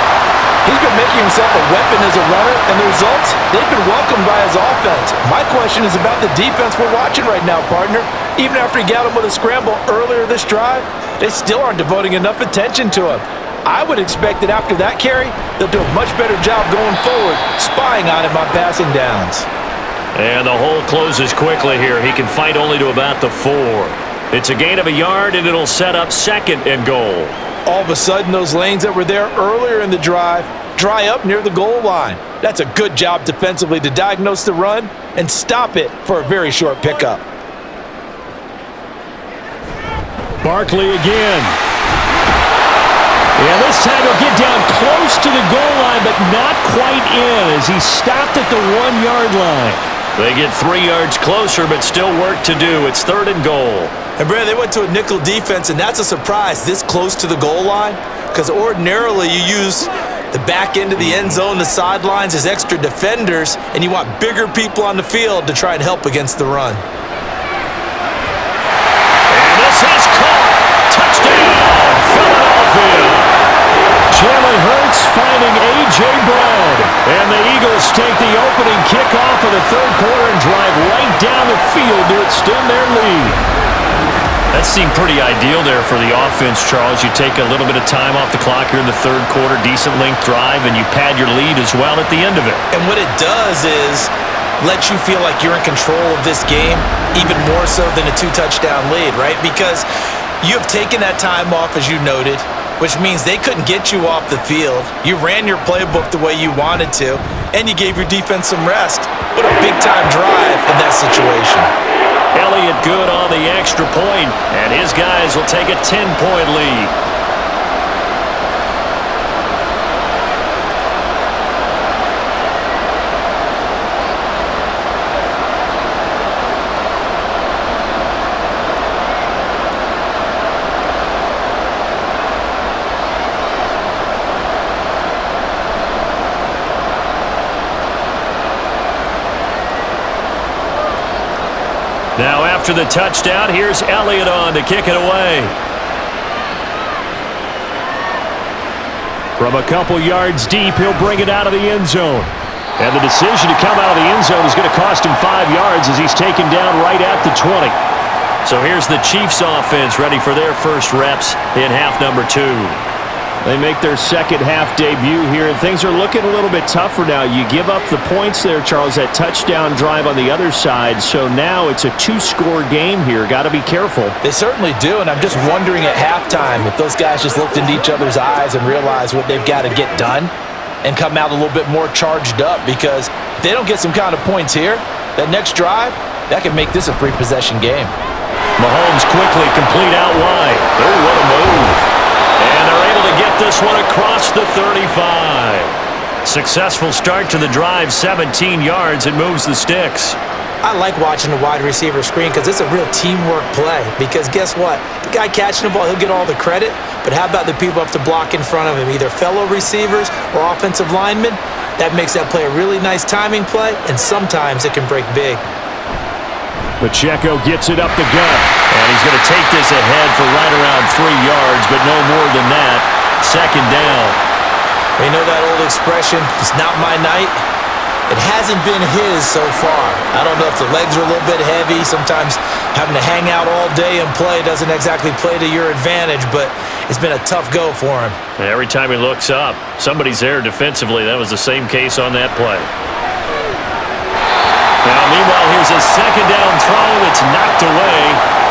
He's been making himself a weapon as a runner, and the results, they've been welcomed by his offense. My question is about the defense we're watching right now, partner. Even after he got him with a scramble earlier this drive, they still aren't devoting enough attention to him. I would expect that after that carry, they'll do a much better job going forward, spying on him on passing downs. And the hole closes quickly here. He can fight only to about the 4. It's a gain of a yard, and it'll set up 2nd and goal. All of a sudden, those lanes that were there earlier in the drive dry up near the goal line. That's a good job defensively to diagnose the run and stop it for a very short pickup. Barkley again. And this time he'll get down close to the goal line, but not quite in as he stopped at the 1-yard line. They get 3 yards closer, but still work to do. It's 3rd and goal. And, Brad, they went to a nickel defense, and that's a surprise this close to the goal line because ordinarily you use the back end of the end zone, the sidelines as extra defenders, and you want bigger people on the field to try and help against the run. And this is caught. Touchdown, Philadelphia. Jalen Hurts finding A.J. Brown. And the Eagles take the opening kickoff of the third quarter and drive right down the field to extend their lead. That seemed pretty ideal there for the offense, Charles. You take a little bit of time off the clock here in the third quarter, decent length drive, and you pad your lead as well at the end of it. And what it does is let you feel like you're in control of this game, even more so than a 2-touchdown lead, right? Because you have taken that time off, as you noted, which means they couldn't get you off the field. You ran your playbook the way you wanted to, and you gave your defense some rest. What a big-time drive in that situation. Elliott good on the extra point, and his guys will take a 10-point lead. after the touchdown. Here's Elliott on to kick it away. From a couple yards deep, he'll bring it out of the end zone. And the decision to come out of the end zone is going to cost him 5 yards as he's taken down right at the 20. So here's the Chiefs offense ready for their first reps in half number 2. They make their second half debut here, and things are looking a little bit tougher now. You give up the points there, Charles, that touchdown drive on the other side. So now it's a 2-score game here. Got to be careful. They certainly do, and I'm just wondering at halftime if those guys just looked into each other's eyes and realized what they've got to get done and come out a little bit more charged up, because if they don't get some kind of points here, that next drive, that could make this a 3-possession game. Mahomes quickly complete out wide. Oh, what a move. And they're able to get this one across the 35. Successful start to the drive, 17 yards, and moves the sticks. I like watching the wide receiver screen because it's a real teamwork play. Because guess what? The guy catching the ball, he'll get all the credit. But how about the people up to block in front of him, either fellow receivers or offensive linemen? That makes that play a really nice timing play, and sometimes it can break big. Pacheco gets it up the gut, and he's going to take this ahead for right around 3 yards, but no more than that. Second down. You know that old expression, it's not my night? It hasn't been his so far. I don't know if the legs are a little bit heavy. Sometimes having to hang out all day and play doesn't exactly play to your advantage, but it's been a tough go for him. Every time he looks up, somebody's there defensively. That was the same case on that play. Now, meanwhile, here's a second down throw that's knocked away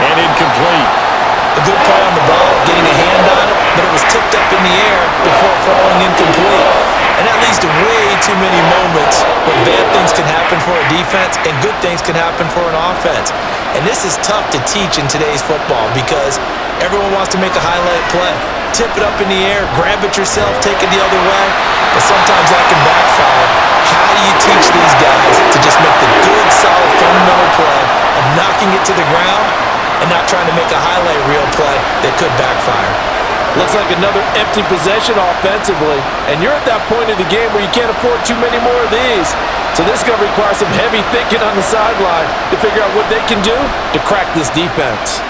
and incomplete. A good play on the ball, getting a hand on it, but it was tipped up in the air before falling incomplete. And that leads to way too many moments where bad things can happen for a defense and good things can happen for an offense. And this is tough to teach in today's football because everyone wants to make a highlight play. Tip it up in the air, grab it yourself, take it the other way, but sometimes that can backfire. How do you teach these guys to just make the good, solid, fundamental play of knocking it to the ground and not trying to make a highlight reel play that could backfire? Looks like another empty possession offensively, and you're at that point in the game where you can't afford too many more of these. So this is going to require some heavy thinking on the sideline to figure out what they can do to crack this defense.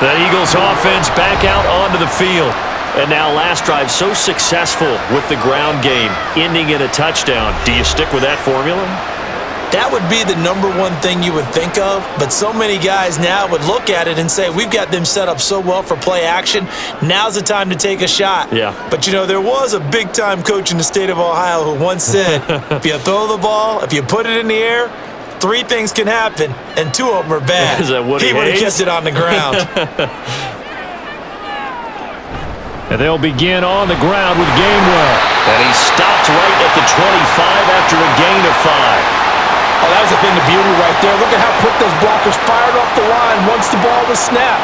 The Eagles offense back out onto the field. And now last drive so successful with the ground game, ending in a touchdown. Do you stick with that formula? That would be the number one thing you would think of, but so many guys now would look at it and say, we've got them set up so well for play action, now's the time to take a shot. Yeah. But you know, there was a big-time coach in the state of Ohio who once said, if you throw the ball, if you put it in the air, 3 things can happen, and 2 of them are bad. Is that Woody He would have Hayes? kept it on the ground. And they'll begin on the ground with Gainwell. And he stopped right at the 25 after a gain of 5. Oh, that was a thing of beauty right there. Look at how quick those blockers fired off the line once the ball was snapped.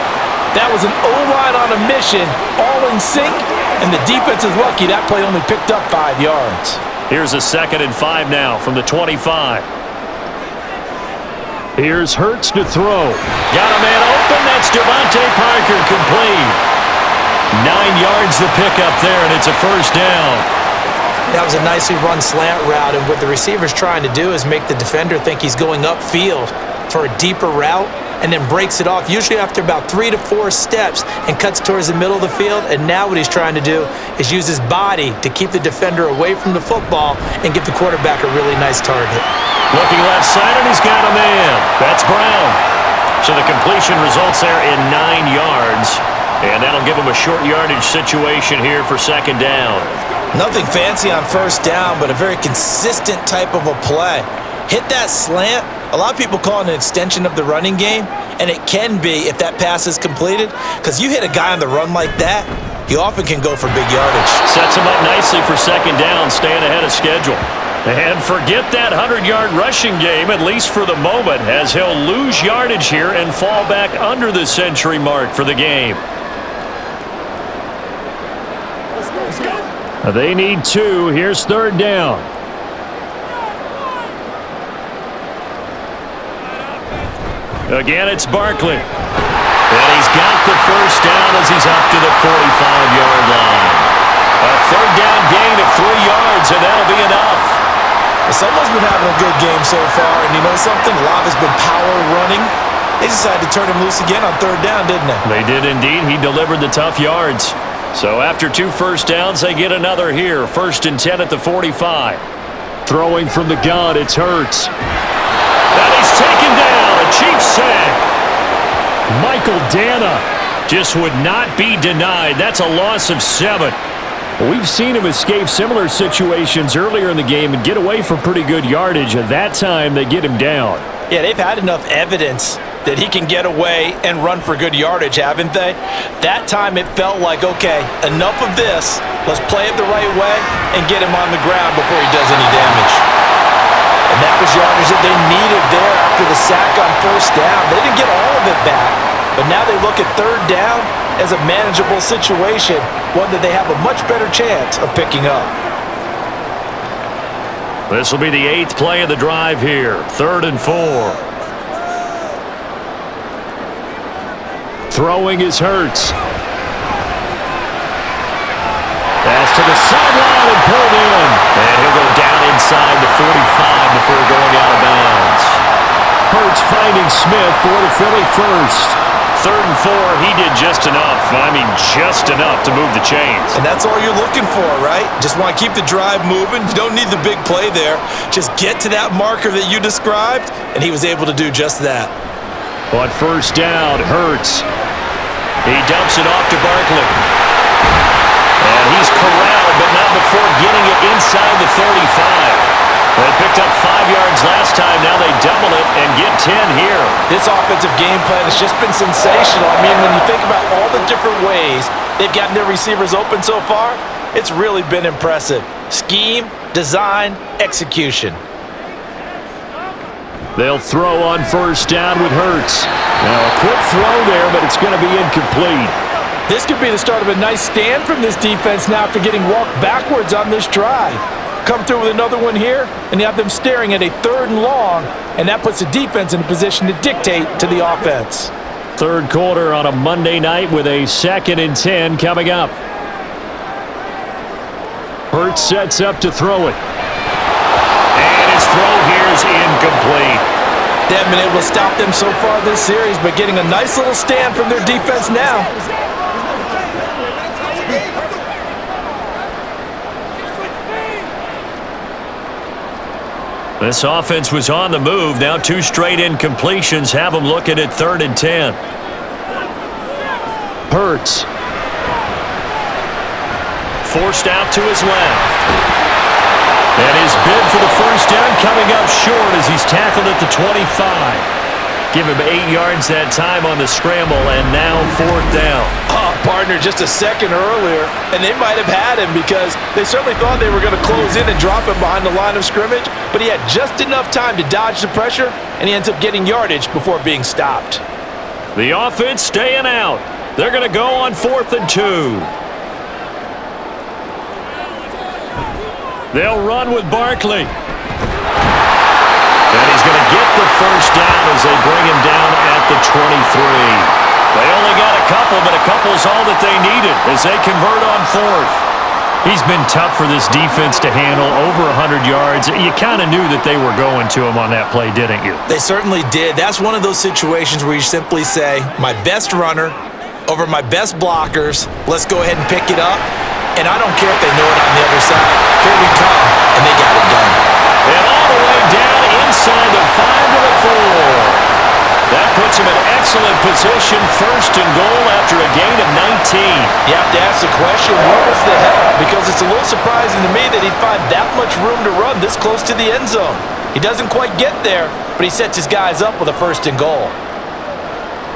That was an O-line on a mission, all in sync, and the defense is lucky that play only picked up 5 yards. Here's a 2nd and 5 now from the 25. Here's Hurts to throw. Got a man open. That's Devontae Parker complete. 9 yards the pickup there, and it's a first down. That was a nicely run slant route, and what the receiver's trying to do is make the defender think he's going upfield for a deeper route and then breaks it off, usually after about 3 to 4 steps, and cuts towards the middle of the field. And now what he's trying to do is use his body to keep the defender away from the football and give the quarterback a really nice target. Looking left side, and he's got a man. That's Brown. So the completion results there in 9 yards, and that'll give him a short yardage situation here for second down. Nothing fancy on first down, but a very consistent type of a play. Hit that slant. A lot of people call it an extension of the running game, and it can be if that pass is completed, because you hit a guy on the run like that, you often can go for big yardage. Sets him up nicely for second down, staying ahead of schedule. And forget that 100-yard rushing game, at least for the moment, as he'll lose yardage here and fall back under the century mark for the game. They need 2. Here's third down. Again, it's Barkley. And he's got the first down as he's up to the 45-yard line. A third down gain of 3 yards, and that'll be enough. Someone's been having a good game so far, and you know something? A lot has been power running. They decided to turn him loose again on third down, didn't they? They did indeed. He delivered the tough yards. So after 2 first downs, they get another here. 1st and 10 at the 45. Throwing from the gun, it's Hurts. And he's taken down. A Chiefs sack. Michael Dana just would not be denied. That's a loss of 7. We've seen him escape similar situations earlier in the game and get away from pretty good yardage. At that time, they get him down. Yeah, they've had enough evidence that he can get away and run for good yardage, haven't they? That time it felt like, okay, enough of this. Let's play it the right way and get him on the ground before he does any damage. And that was yardage that they needed there after the sack on 1st down. They didn't get all of it back, but now they look at 3rd down as a manageable situation, one that they have a much better chance of picking up. This will be the 8th play of the drive here. 3rd and 4. Throwing is Hurts. Pass to the sideline and pulled in. And he'll go down inside the 45 before going out of bounds. Hurts finding Smith for the Philly first. 3rd and 4, he did just enough. I mean, just enough to move the chains. And that's all you're looking for, right? Just want to keep the drive moving. You don't need the big play there. Just get to that marker that you described, and he was able to do just that. On 1st down, Hurts. He dumps it off to Barkley. And he's corralled, but not before getting it inside the 35. They picked up 5 yards last time. Now they double it and get 10 here. This offensive game plan has just been sensational. I mean, when you think about all the different ways they've gotten their receivers open so far, it's really been impressive. Scheme, design, execution. They'll throw on 1st down with Hurts. Now a quick throw there, but it's going to be incomplete. This could be the start of a nice stand from this defense now after getting walked backwards on this drive. Come through with another one here, and you have them staring at a 3rd and long, and that puts the defense in a position to dictate to the offense. 3rd quarter on a Monday night with a 2nd and 10 coming up. Hurts sets up to throw it. And his throw here is incomplete. They haven't been able to stop them so far this series, but getting a nice little stand from their defense now. This offense was on the move. Now 2 straight incompletions have them looking at 3rd and 10. Hurts. Forced out to his left. And his bid for the 1st down coming up short as he's tackled at the 25. Give him 8 yards that time on the scramble, and now 4th down. Partner, just a second earlier, and they might have had him because they certainly thought they were going to close in and drop him behind the line of scrimmage, but he had just enough time to dodge the pressure, and he ends up getting yardage before being stopped. The offense staying out. They're going to go on 4th and 2. They'll run with Barkley. And he's going to get the 1st down as they bring him down at the 23. They only got a couple, but a couple's all that they needed as they convert on 4th. He's been tough for this defense to handle, over 100 yards. You kind of knew that they were going to him on that play, didn't you? They certainly did. That's one of those situations where you simply say, my best runner over my best blockers, let's go ahead and pick it up. And I don't care if they know it on the other side. Here we come, and they got it done. And all the way down inside the 5 to the 4. That puts him in excellent position, 1st and goal after a gain of 19. You have to ask the question, where was the help? Because it's a little surprising to me that he'd find that much room to run this close to the end zone. He doesn't quite get there, but he sets his guys up with a 1st and goal.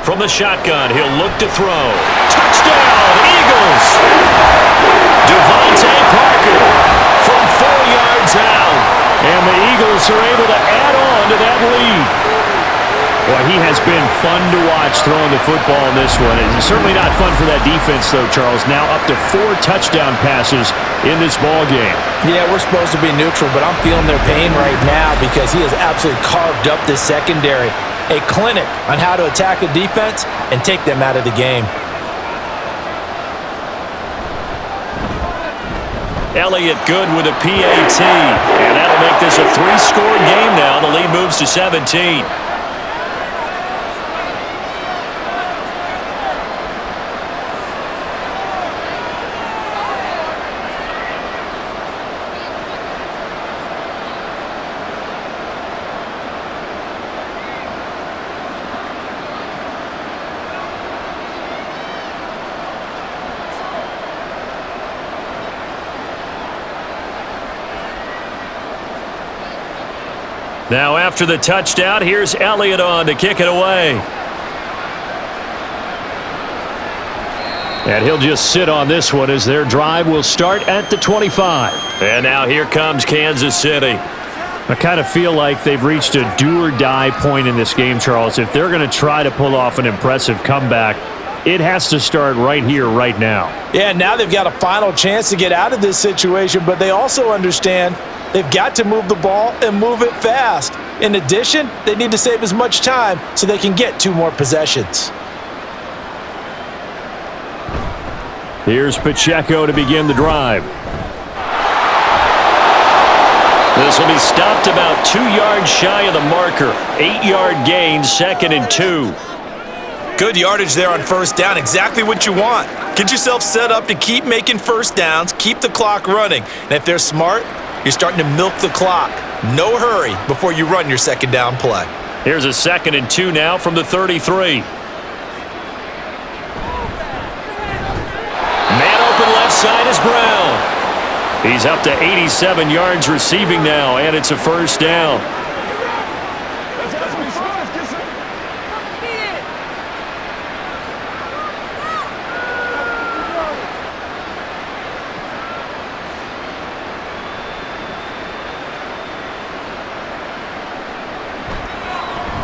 From the shotgun, he'll look to throw. Touchdown, Eagles! Devontae Parker from 4 yards out. And the Eagles are able to add on to that lead. Well, he has been fun to watch throwing the football in this one. It's certainly not fun for that defense, though, Charles. Now up to 4 touchdown passes in this ball game. Yeah, we're supposed to be neutral, but I'm feeling their pain right now because he has absolutely carved up this secondary. A clinic on how to attack a defense and take them out of the game. Elliott good with a PAT. And that'll make this a 3-score game now. The lead moves to 17. Now after the touchdown, here's Elliott on to kick it away. And he'll just sit on this one as their drive will start at the 25. And now here comes Kansas City. I kind of feel like they've reached a do-or-die point in this game, Charles. If they're going to try to pull off an impressive comeback, it has to start right here, right now. Yeah, now they've got a final chance to get out of this situation, but they also understand they've got to move the ball and move it fast. In addition, they need to save as much time so they can get 2 more possessions. Here's Pacheco to begin the drive. This will be stopped about 2 yards shy of the marker. 8-yard gain, 2nd and 2. Good yardage there on first down. Exactly what you want. Get yourself set up to keep making first downs, keep the clock running. And if they're smart, you're starting to milk the clock. No hurry before you run your second down play. Here's a 2nd and 2 now from the 33. Man open left side is Brown. He's up to 87 yards receiving now, and it's a first down.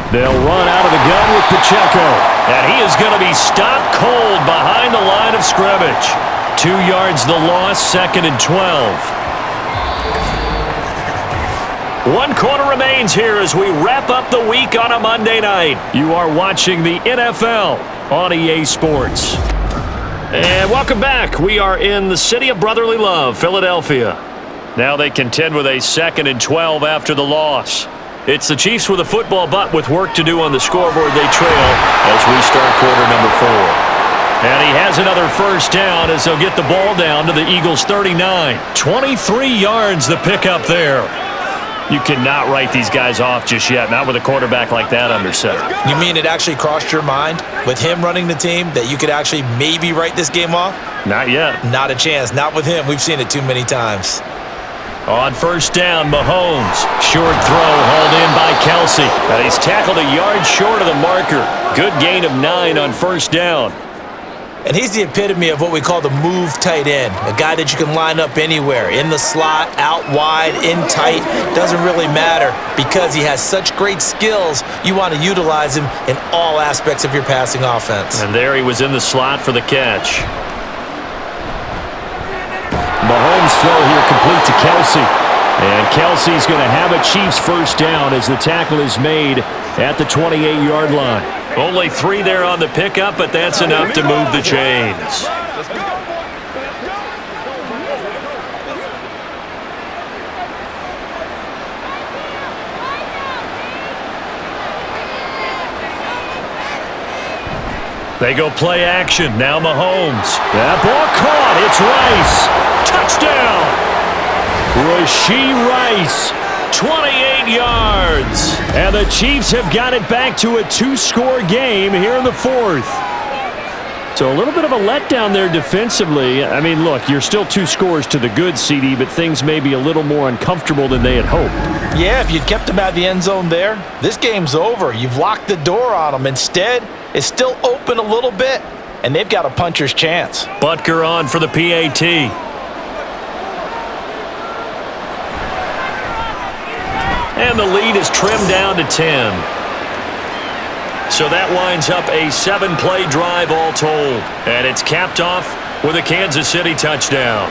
They'll run out of the gun with Pacheco. And he is going to be stopped cold behind the line of scrimmage. 2 yards the loss, 2nd and 12. 1 quarter remains here as we wrap up the week on a Monday night. You are watching the NFL on EA Sports. And welcome back. We are in the city of brotherly love, Philadelphia. Now they contend with a 2nd and 12 after the loss. It's the Chiefs with a football, but with work to do on the scoreboard, they trail as we start quarter number 4. And he has another first down as they'll get the ball down to the Eagles' 39. 23 yards the pickup there. You cannot write these guys off just yet, not with a quarterback like that under center. You mean it actually crossed your mind with him running the team that you could actually maybe write this game off? Not yet. Not a chance. Not with him. We've seen it too many times. On first down, Mahomes. Short throw hauled in by Kelsey. And he's tackled a yard short of the marker. Good gain of 9 on first down. And he's the epitome of what we call the move tight end. A guy that you can line up anywhere. In the slot, out wide, in tight. Doesn't really matter because he has such great skills. You want to utilize him in all aspects of your passing offense. And there he was in the slot for the catch. Mahomes throw here complete to Kelsey. And Kelsey's going to have a Chiefs first down as the tackle is made at the 28-yard line. Only 3 there on the pickup, but that's enough to move the chains. They go play action. Now Mahomes. That ball caught. It's Rice. Touchdown. Rashee Rice. 28 yards. And the Chiefs have got it back to a 2-score game here in the 4th. So a little bit of a letdown there defensively. I mean, look, you're still 2 scores to the good, CD, but things may be a little more uncomfortable than they had hoped. Yeah, if you'd kept them out of the end zone there, this game's over. You've locked the door on them. Instead, it's still open a little bit, and they've got a puncher's chance. Butker on for the PAT. And the lead is trimmed down to 10. So that winds up a 7-play drive all told. And it's capped off with a Kansas City touchdown.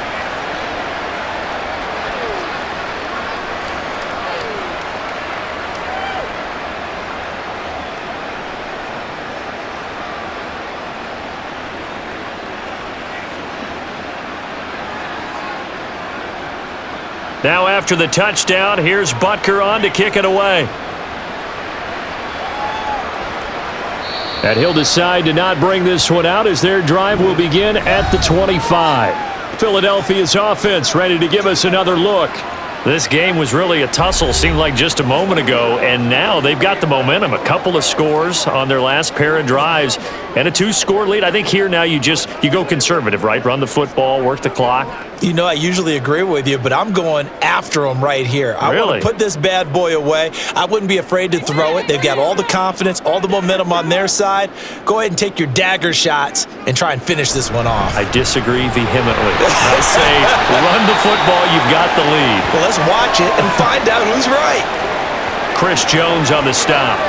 Now after the touchdown, here's Butker on to kick it away. And he'll decide to not bring this one out as their drive will begin at the 25. Philadelphia's offense ready to give us another look. This game was really a tussle, seemed like just a moment ago, and now they've got the momentum. A couple of scores on their last pair of drives and a 2-score lead. I think here now you go conservative, right? Run the football, work the clock. You know, I usually agree with you, but I'm going after them right here. I want to put this bad boy away. I wouldn't be afraid to throw it. They've got all the confidence, all the momentum on their side. Go ahead and take your dagger shots and try and finish this one off. I disagree vehemently. I say run the football, you've got the lead. Well, let's watch it and find out who's right. Chris Jones on the stop.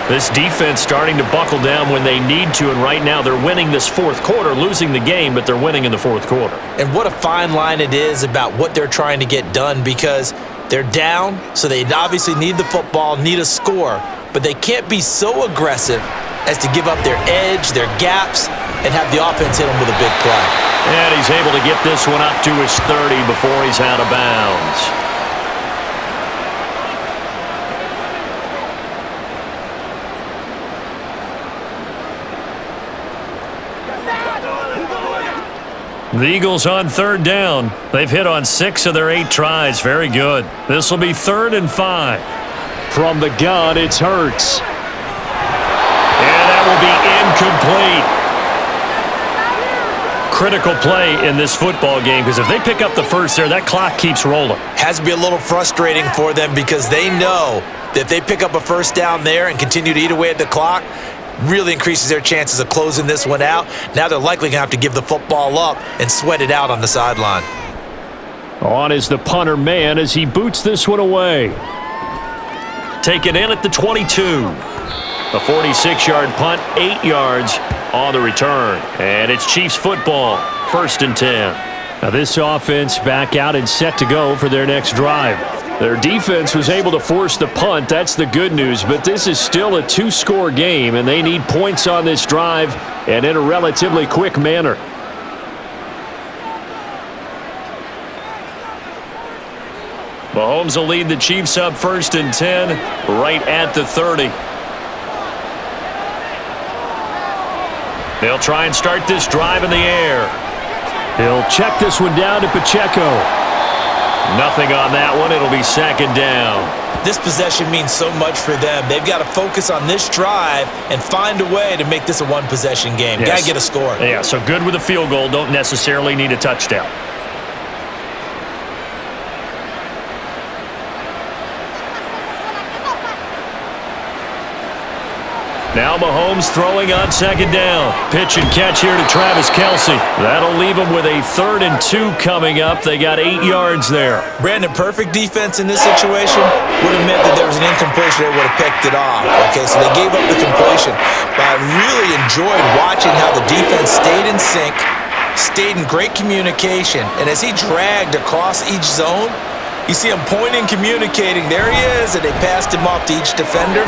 This defense starting to buckle down when they need to, and right now they're winning this fourth quarter, losing the game, but they're winning in the fourth quarter. And what a fine line it is about what they're trying to get done, because they're down, so they obviously need the football, need a score, but they can't be so aggressive as to give up their edge, their gaps, and have the offense hit them with a big play. And he's able to get this one up to his 30 before he's out of bounds. The Eagles on third down. They've hit on 6 of their 8 tries. Very good. This will be 3rd and 5. From the gun, it's Hurts. And that will be incomplete. Critical play in this football game, because if they pick up the first there, that clock keeps rolling. Has to be a little frustrating for them, because they know that if they pick up a first down there and continue to eat away at the clock, really increases their chances of closing this one out. Now they're likely going to have to give the football up and sweat it out on the sideline. On is the punter man as he boots this one away. Take it in at the 22. A 46-yard punt, 8 yards on the return. And it's Chiefs football, 1st and 10. Now this offense back out and set to go for their next drive. Their defense was able to force the punt. That's the good news, but this is still a 2-score game, and they need points on this drive and in a relatively quick manner. Mahomes will lead the Chiefs up 1st and 10 right at the 30. They'll try and start this drive in the air. He'll check this one down to Pacheco. Nothing on that one. It'll be 2nd down. This possession means so much for them. They've got to focus on this drive and find a way to make this a one-possession game. Yes. Got to get a score. Yeah, so good with a field goal. Don't necessarily need a touchdown. Now Mahomes throwing on 2nd down. Pitch and catch here to Travis Kelce. That'll leave him with a 3rd and 2 coming up. They got 8 yards there. Brandon, perfect defense in this situation would have meant that there was an incompletion. They would have picked it off. Okay, so they gave up the completion. But I really enjoyed watching how the defense stayed in sync, stayed in great communication. And as he dragged across each zone, you see him pointing, communicating. There he is, and they passed him off to each defender.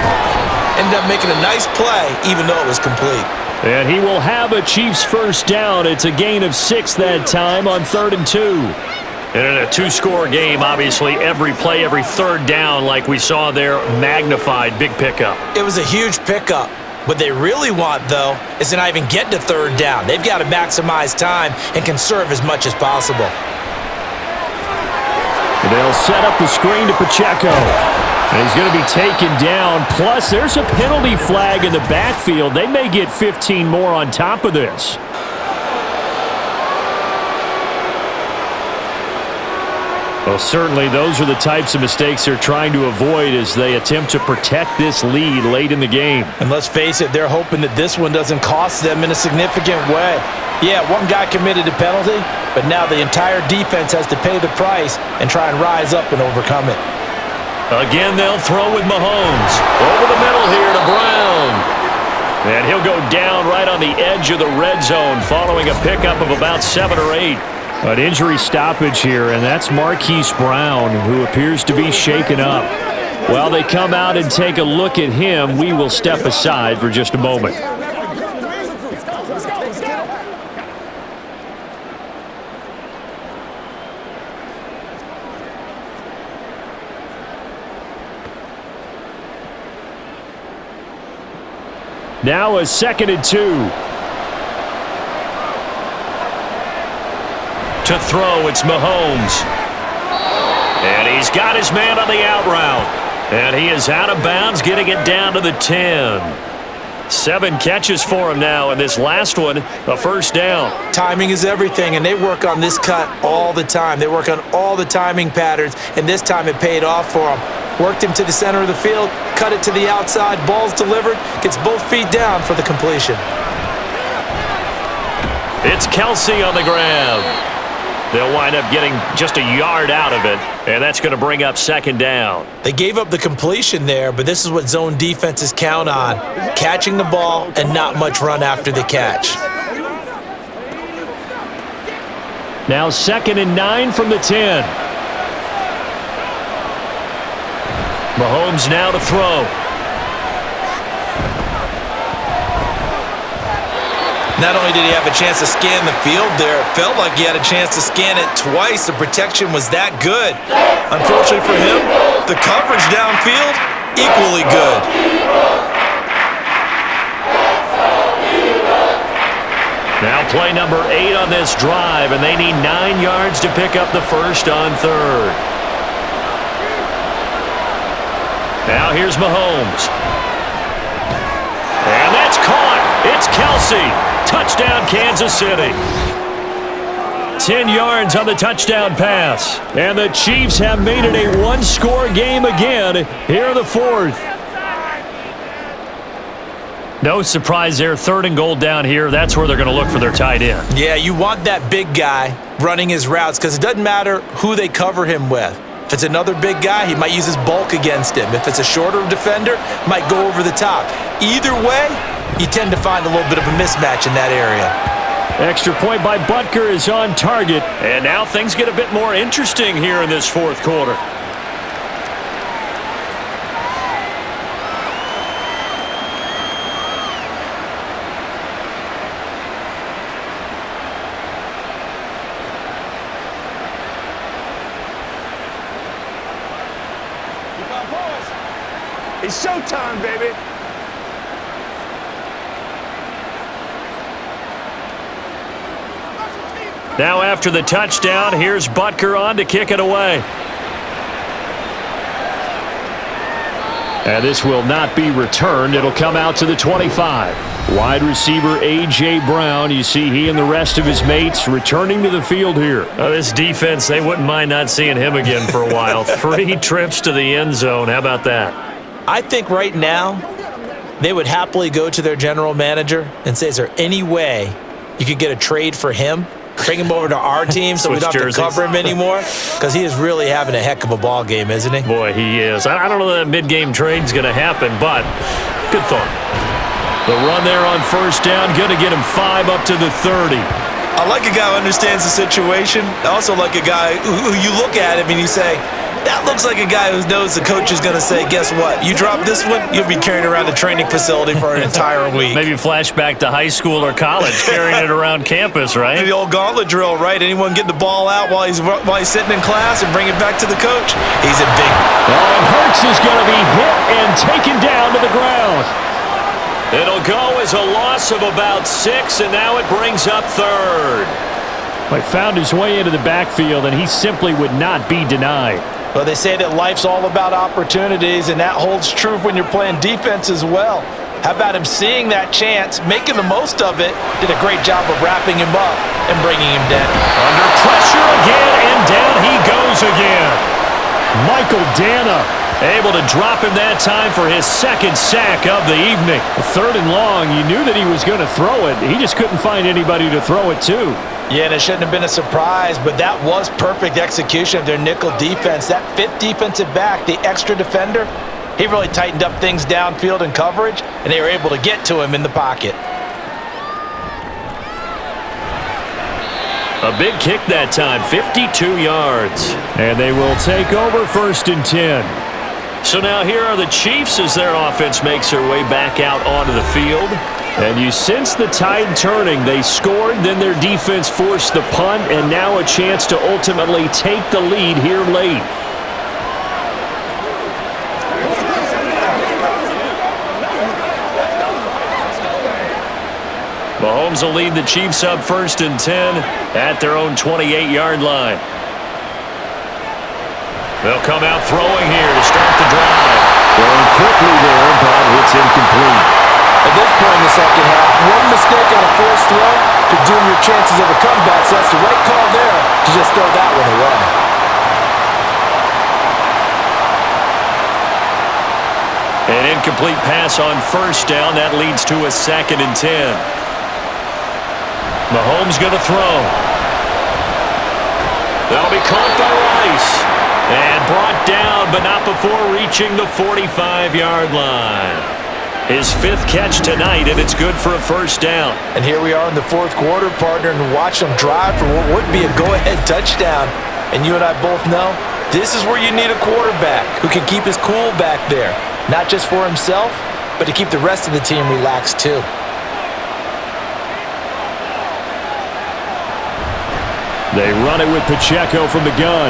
Ended up making a nice play, even though it was complete. And he will have a Chiefs first down. It's a gain of 6 that time on 3rd and 2. And in a 2-score game, obviously, every play, every 3rd down, like we saw there, magnified, big pickup. It was a huge pickup. What they really want, though, is to not even get to 3rd down. They've got to maximize time and conserve as much as possible. They'll set up the screen to Pacheco. And he's going to be taken down. Plus, there's a penalty flag in the backfield. They may get 15 more on top of this. Well, certainly those are the types of mistakes they're trying to avoid as they attempt to protect this lead late in the game. And let's face it, they're hoping that this one doesn't cost them in a significant way. Yeah, one guy committed a penalty, but now the entire defense has to pay the price and try and rise up and overcome it. Again, they'll throw with Mahomes. Over the middle here to Brown. And he'll go down right on the edge of the red zone following a pickup of about 7 or 8. An injury stoppage here, and that's Marquise Brown, who appears to be shaken up. While they come out and take a look at him, we will step aside for just a moment. Now a 2nd and 2. To throw, it's Mahomes. And he's got his man on the out route. And he is out of bounds, getting it down to the 10. 7 catches for him now, and this last one, a first down. Timing is everything, and they work on this cut all the time. They work on all the timing patterns, and this time it paid off for him. Worked him to the center of the field, cut it to the outside, ball's delivered, gets both feet down for the completion. It's Kelsey on the grab. They'll wind up getting just a yard out of it, and that's going to bring up 2nd down. They gave up the completion there, but this is what zone defenses count on, catching the ball and not much run after the catch. Now 2nd and 9 from the 10. Mahomes now to throw. Not only did he have a chance to scan the field there, it felt like he had a chance to scan it twice. The protection was that good. Unfortunately for him, the coverage downfield, equally good. Now play number 8 on this drive, and they need 9 yards to pick up the first on 3rd. Now here's Mahomes. And that's caught. It's Kelsey. Touchdown, Kansas City. 10 yards on the touchdown pass. And the Chiefs have made it a one-score game again here in the 4th. No surprise there. 3rd and goal down here. That's where they're going to look for their tight end. Yeah, you want that big guy running his routes because it doesn't matter who they cover him with. If it's another big guy, he might use his bulk against him. If it's a shorter defender, might go over the top. Either way, you tend to find a little bit of a mismatch in that area. Extra point by Butker is on target. And now things get a bit more interesting here in this 4th quarter. It's showtime, baby. Now after the touchdown, here's Butker on to kick it away. And this will not be returned. It'll come out to the 25. Wide receiver A.J. Brown. You see he and the rest of his mates returning to the field here. This defense, they wouldn't mind not seeing him again for a while. 3 trips to the end zone. How about that? I think right now they would happily go to their general manager and say, is there any way you could get a trade for him? Bring him over to our team so we don't have to cover him anymore? Because he is really having a heck of a ball game, isn't he? Boy, he is. I don't know that mid-game trade's going to happen, but good thought. The run there on 1st down, going to get him 5 up to the 30. I like a guy who understands the situation. I also like a guy who you look at him and you say, that looks like a guy who knows the coach is going to say, guess what? You drop this one, you'll be carrying around the training facility for an entire week. Maybe flashback to high school or college, carrying it around campus, right? The old gauntlet drill, right? Anyone get the ball out while he's sitting in class and bring it back to the coach? He's a big... Oh, and Hurts is going to be hit and taken down to the ground. It'll go as a loss of about 6, and now it brings up 3rd. He found his way into the backfield, and he simply would not be denied. Well, they say that life's all about opportunities, and that holds true when you're playing defense as well. How about him seeing that chance, making the most of it, did a great job of wrapping him up and bringing him down. Under pressure again, and down he goes again. Michael Dana able to drop him that time for his 2nd sack of the evening. 3rd and long, you knew that he was going to throw it. He just couldn't find anybody to throw it to. Yeah, and it shouldn't have been a surprise, but that was perfect execution of their nickel defense. That 5th defensive back, the extra defender, he really tightened up things downfield in coverage, and they were able to get to him in the pocket. A big kick that time, 52 yards. And they will take over 1st and 10. So now here are the Chiefs as their offense makes their way back out onto the field. And you sense the tide turning. They scored, then their defense forced the punt, and now a chance to ultimately take the lead here late. Mahomes will lead the Chiefs up 1st and 10 at their own 28-yard line. They'll come out throwing here to start the drive. Throwing quickly there, but it's incomplete. At this point in the second half, one mistake on a forced throw could doom your chances of a comeback, so that's the right call there to just throw that one away. An incomplete pass on 1st down. That leads to a 2nd and 10. Mahomes going to throw. That'll be caught by Rice. And brought down, but not before reaching the 45-yard line. His 5th catch tonight, and it's good for a 1st down. And here we are in the 4th quarter, partner, and watch them drive for what would be a go-ahead touchdown. And you and I both know this is where you need a quarterback who can keep his cool back there. Not just for himself, but to keep the rest of the team relaxed too. They run it with Pacheco from the gun.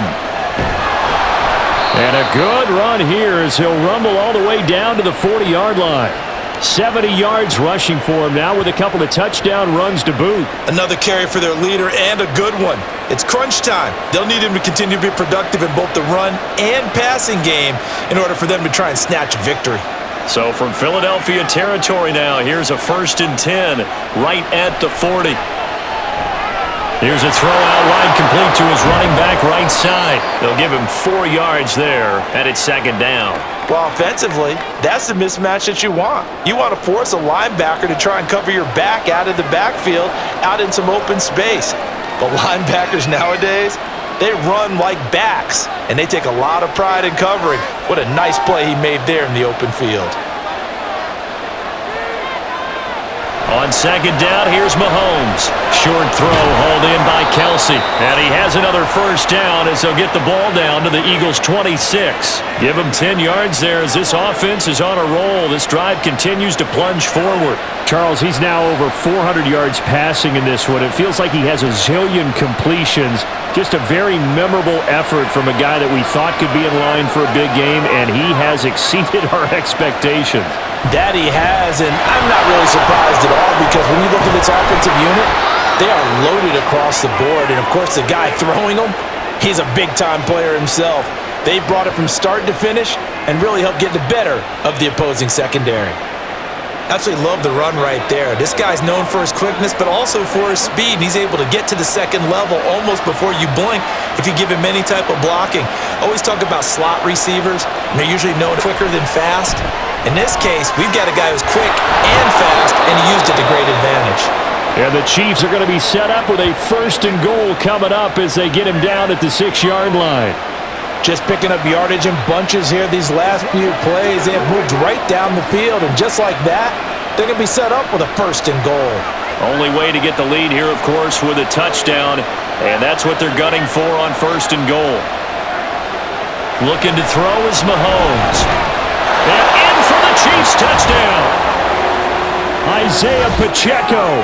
And a good run here as he'll rumble all the way down to the 40-yard line. 70 yards rushing for him now with a couple of touchdown runs to boot. Another carry for their leader and a good one. It's crunch time. They'll need him to continue to be productive in both the run and passing game in order for them to try and snatch a victory. So from Philadelphia territory now, here's a 1st and 10 right at the 40. Here's a throw out wide complete to his running back right side. They'll give him 4 yards there, and it's 2nd down. Well, offensively, that's the mismatch that you want. You want to force a linebacker to try and cover your back out of the backfield, out in some open space. But linebackers nowadays, they run like backs, and they take a lot of pride in covering. What a nice play he made there in the open field. On 2nd down, here's Mahomes. Short throw hauled in by Kelsey. And he has another 1st down as they'll get the ball down to the Eagles' 26. Give him 10 yards there as this offense is on a roll. This drive continues to plunge forward. Charles, he's now over 400 yards passing in this one. It feels like he has a zillion completions. Just a very memorable effort from a guy that we thought could be in line for a big game, and he has exceeded our expectations. That he has, and I'm not really surprised at all because when you look at this offensive unit, they are loaded across the board. And, of course, the guy throwing them, he's a big-time player himself. They brought it from start to finish and really helped get the better of the opposing secondary. Absolutely love the run right there. This guy's known for his quickness, but also for his speed. And he's able to get to the 2nd level almost before you blink if you give him any type of blocking. Always talk about slot receivers, and they're usually known quicker than fast. In this case, we've got a guy who's quick and fast, and he used it to great advantage. And the Chiefs are going to be set up with a 1st and goal coming up as they get him down at the 6-yard line. Just picking up yardage in bunches here these last few plays. They have moved right down the field, and just like that, they're going to be set up with a 1st and goal. Only way to get the lead here, of course, with a touchdown, and that's what they're gunning for on 1st and goal. Looking to throw is Mahomes. And in for the Chiefs touchdown. Isaiah Pacheco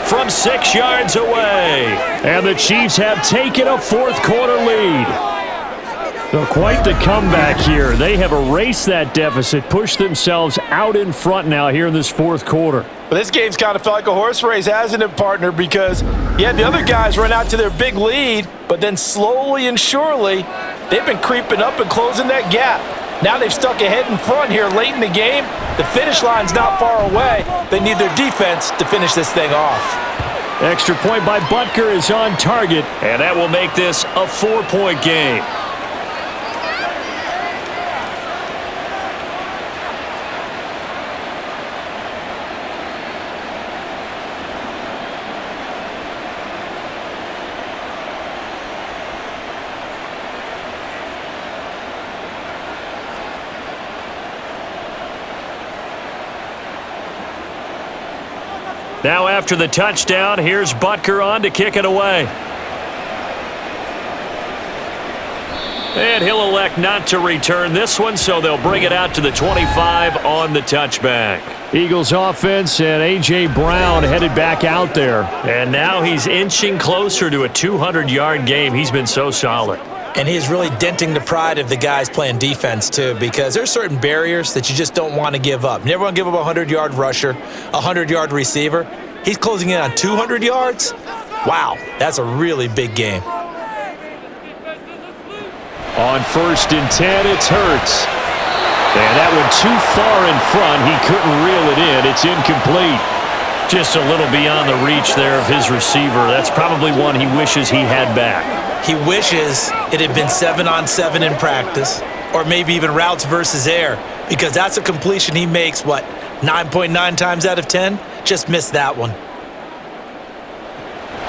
from 6 yards away. And the Chiefs have taken a 4th quarter lead. So quite the comeback here. They have erased that deficit, pushed themselves out in front now here in this 4th quarter. But this game's kind of felt like a horse race, hasn't it, partner? Because, yeah, the other guys run out to their big lead, but then slowly and surely, they've been creeping up and closing that gap. Now they've stuck ahead in front here late in the game. The finish line's not far away. They need their defense to finish this thing off. Extra point by Butker is on target. And that will make this a 4-point game. Now after the touchdown, here's Butker on to kick it away. And he'll elect not to return this one, so they'll bring it out to the 25 on the touchback. Eagles offense and A.J. Brown headed back out there. And now he's inching closer to a 200-yard game. He's been so solid. And he is really denting the pride of the guys playing defense, too, because there's certain barriers that you just don't want to give up. You never want to give up a 100-yard rusher, a 100-yard receiver. He's closing in on 200 yards? Wow, that's a really big game. On 1st and 10, it's Hurts. And that one too far in front. He couldn't reel it in. It's incomplete. Just a little beyond the reach there of his receiver. That's probably one he wishes he had back. He wishes it had been 7-on-7 in practice, or maybe even routes versus air, because that's a completion he makes, 9.9 times out of 10? Just missed that one.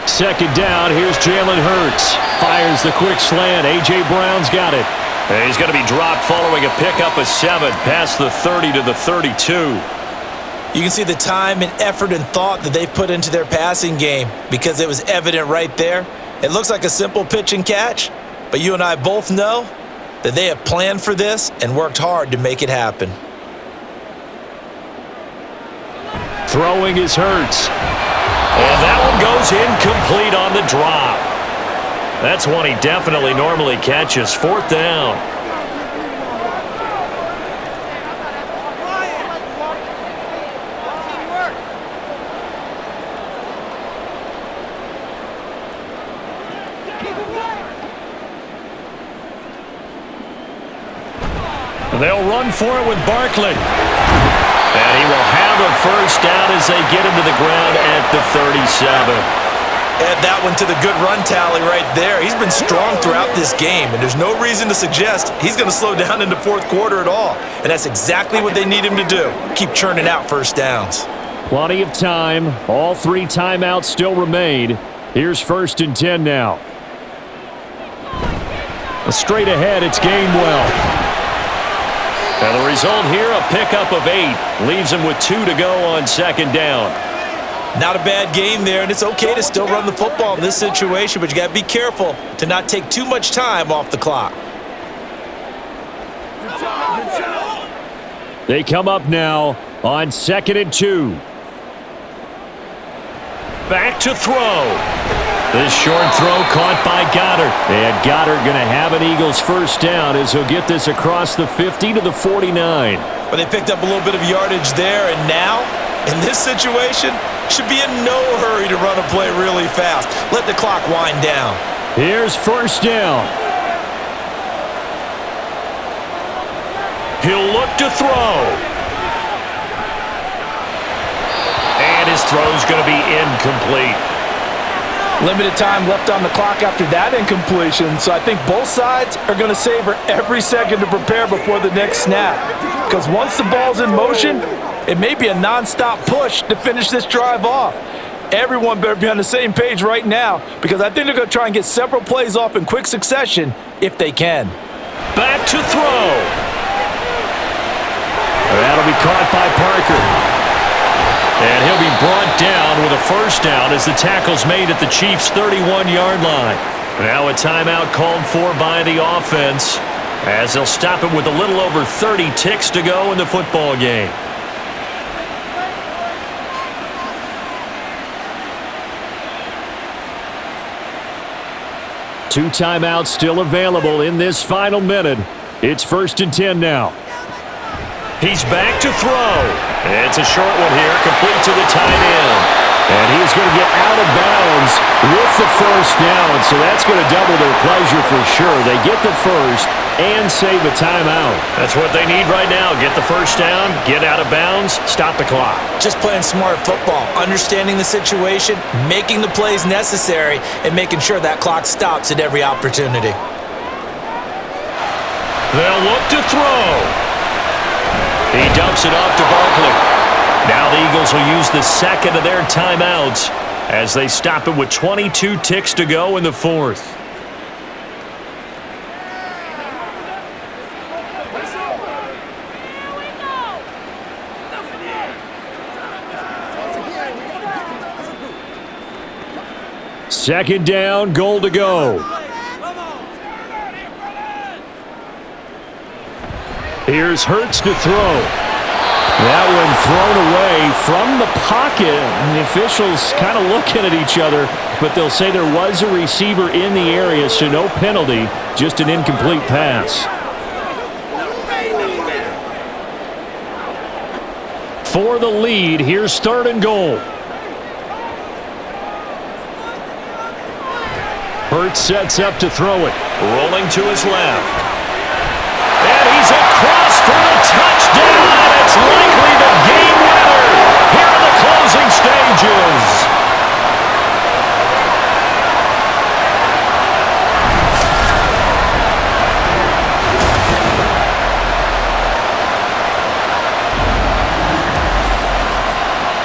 2nd down, here's Jalen Hurts. Fires the quick slant. A.J. Brown's got it. And he's going to be dropped following a pickup of 7 past the 30 to the 32. You can see the time and effort and thought that they've put into their passing game because it was evident right there. It looks like a simple pitch and catch, but you and I both know that they have planned for this and worked hard to make it happen. Throwing is Hurts. And that one goes incomplete on the drop. That's one he definitely normally catches. 4th down. They'll run for it with Barkley. And he will have a 1st down as they get him to the ground at the 37. Add that one to the good run tally right there. He's been strong throughout this game, and there's no reason to suggest he's going to slow down in the 4th quarter at all. And that's exactly what they need him to do. Keep churning out 1st downs. Plenty of time. All 3 timeouts still remain. Here's 1st and 10 now. Straight ahead, it's Gainwell. And the result here, a pickup of 8. Leaves him with 2 to go on 2nd down. Not a bad game there, and it's okay to still run the football in this situation, but you got to be careful to not take too much time off the clock. They come up now on 2nd and 2. Back to throw. This short throw caught by Goddard. And Goddard going to have an Eagles 1st down as he'll get this across the 50 to the 49. But they picked up a little bit of yardage there, and now, in this situation, should be in no hurry to run a play really fast. Let the clock wind down. Here's 1st down. He'll look to throw. And his throw's going to be incomplete. Limited time left on the clock after that incompletion, so I think both sides are going to savor every second to prepare before the next snap. Because once the ball's in motion, it may be a nonstop push to finish this drive off. Everyone better be on the same page right now, because I think they're going to try and get several plays off in quick succession if they can. Back to throw. That'll be caught by Parker. And he'll be brought down with a 1st down as the tackle's made at the Chiefs' 31-yard line. Now a timeout called for by the offense as they'll stop it with a little over 30 ticks to go in the football game. Two timeouts still available in this final minute. It's 1st and 10 now. He's back to throw. It's a short one here, complete to the tight end. And he's going to get out of bounds with the 1st down, so that's going to double their pleasure for sure. They get the 1st and save a timeout. That's what they need right now. Get the 1st down, get out of bounds, stop the clock. Just playing smart football, understanding the situation, making the plays necessary, and making sure that clock stops at every opportunity. They'll look to throw. He dumps it off to Barkley. Now the Eagles will use the 2nd of their timeouts as they stop it with 22 ticks to go in the 4th. Second down, goal to go. Here's Hurts to throw. That one thrown away from the pocket. And the officials kind of looking at each other, but they'll say there was a receiver in the area, so no penalty, just an incomplete pass. For the lead, here's 3rd and goal. Hurts sets up to throw it. Rolling to his left. And he's across for the touchdown. It's likely the game winner here in the closing stages.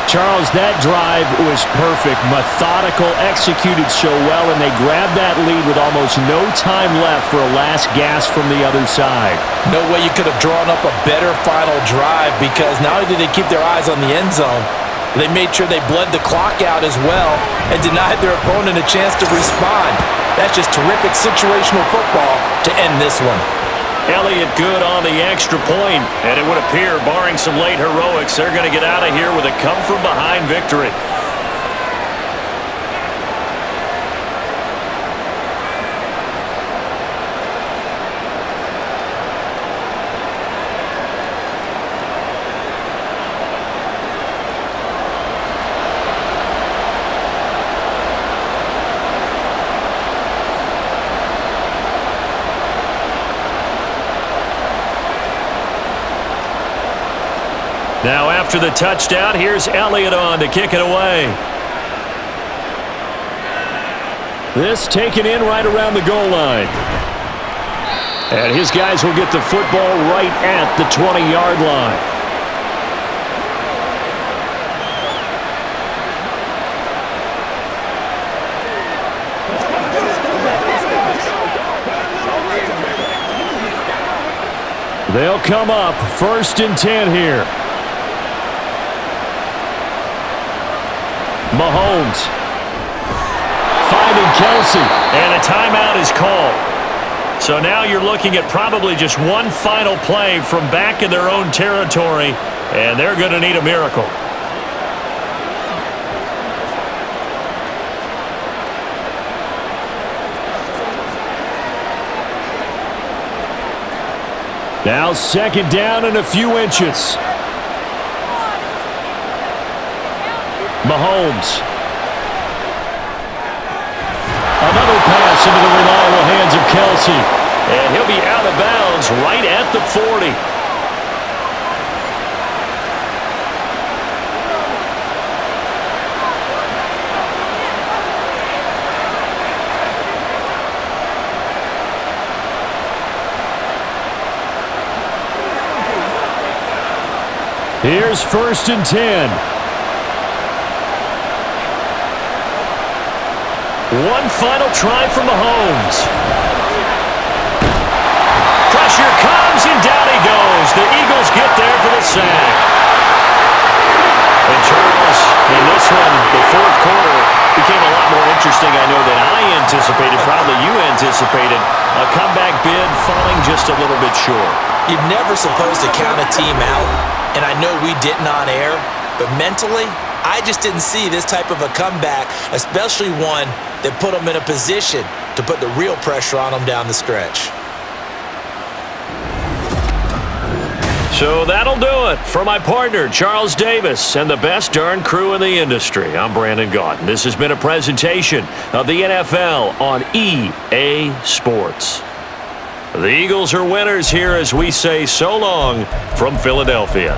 Charles, that drive was perfect, methodical, executed so well, and they grabbed that lead with almost no time left for a last gasp from the other side. No way you could have drawn up a better final drive, because not only did they keep their eyes on the end zone, they made sure they bled the clock out as well and denied their opponent a chance to respond. That's just terrific situational football to end this one. Elliott good on the extra point, and it would appear, barring some late heroics, they're going to get out of here with a come-from-behind victory. Now after the touchdown, here's Elliott on to kick it away. This taken in right around the goal line. And his guys will get the football right at the 20-yard line. They'll come up 1st and 10 here. Mahomes finding Kelsey, and a timeout is called. So now you're looking at probably just one final play from back in their own territory, and they're going to need a miracle. Now 2nd down and a few inches. Mahomes. Another pass into the reliable hands of Kelsey. And he'll be out of bounds right at the 40. Here's 1st and 10. One final try from Mahomes. Pressure comes, and down he goes. The Eagles get there for the sack. And Charles, in this one, the 4th quarter became a lot more interesting, I know, than I anticipated. Probably you anticipated. A comeback bid falling just a little bit short. You're never supposed to count a team out, and I know we didn't on air, but mentally, I just didn't see this type of a comeback, especially one that put them in a position to put the real pressure on them down the stretch. So that'll do it for my partner, Charles Davis, and the best darn crew in the industry. I'm Brandon Gaudin. This has been a presentation of the NFL on EA Sports. The Eagles are winners here as we say so long from Philadelphia.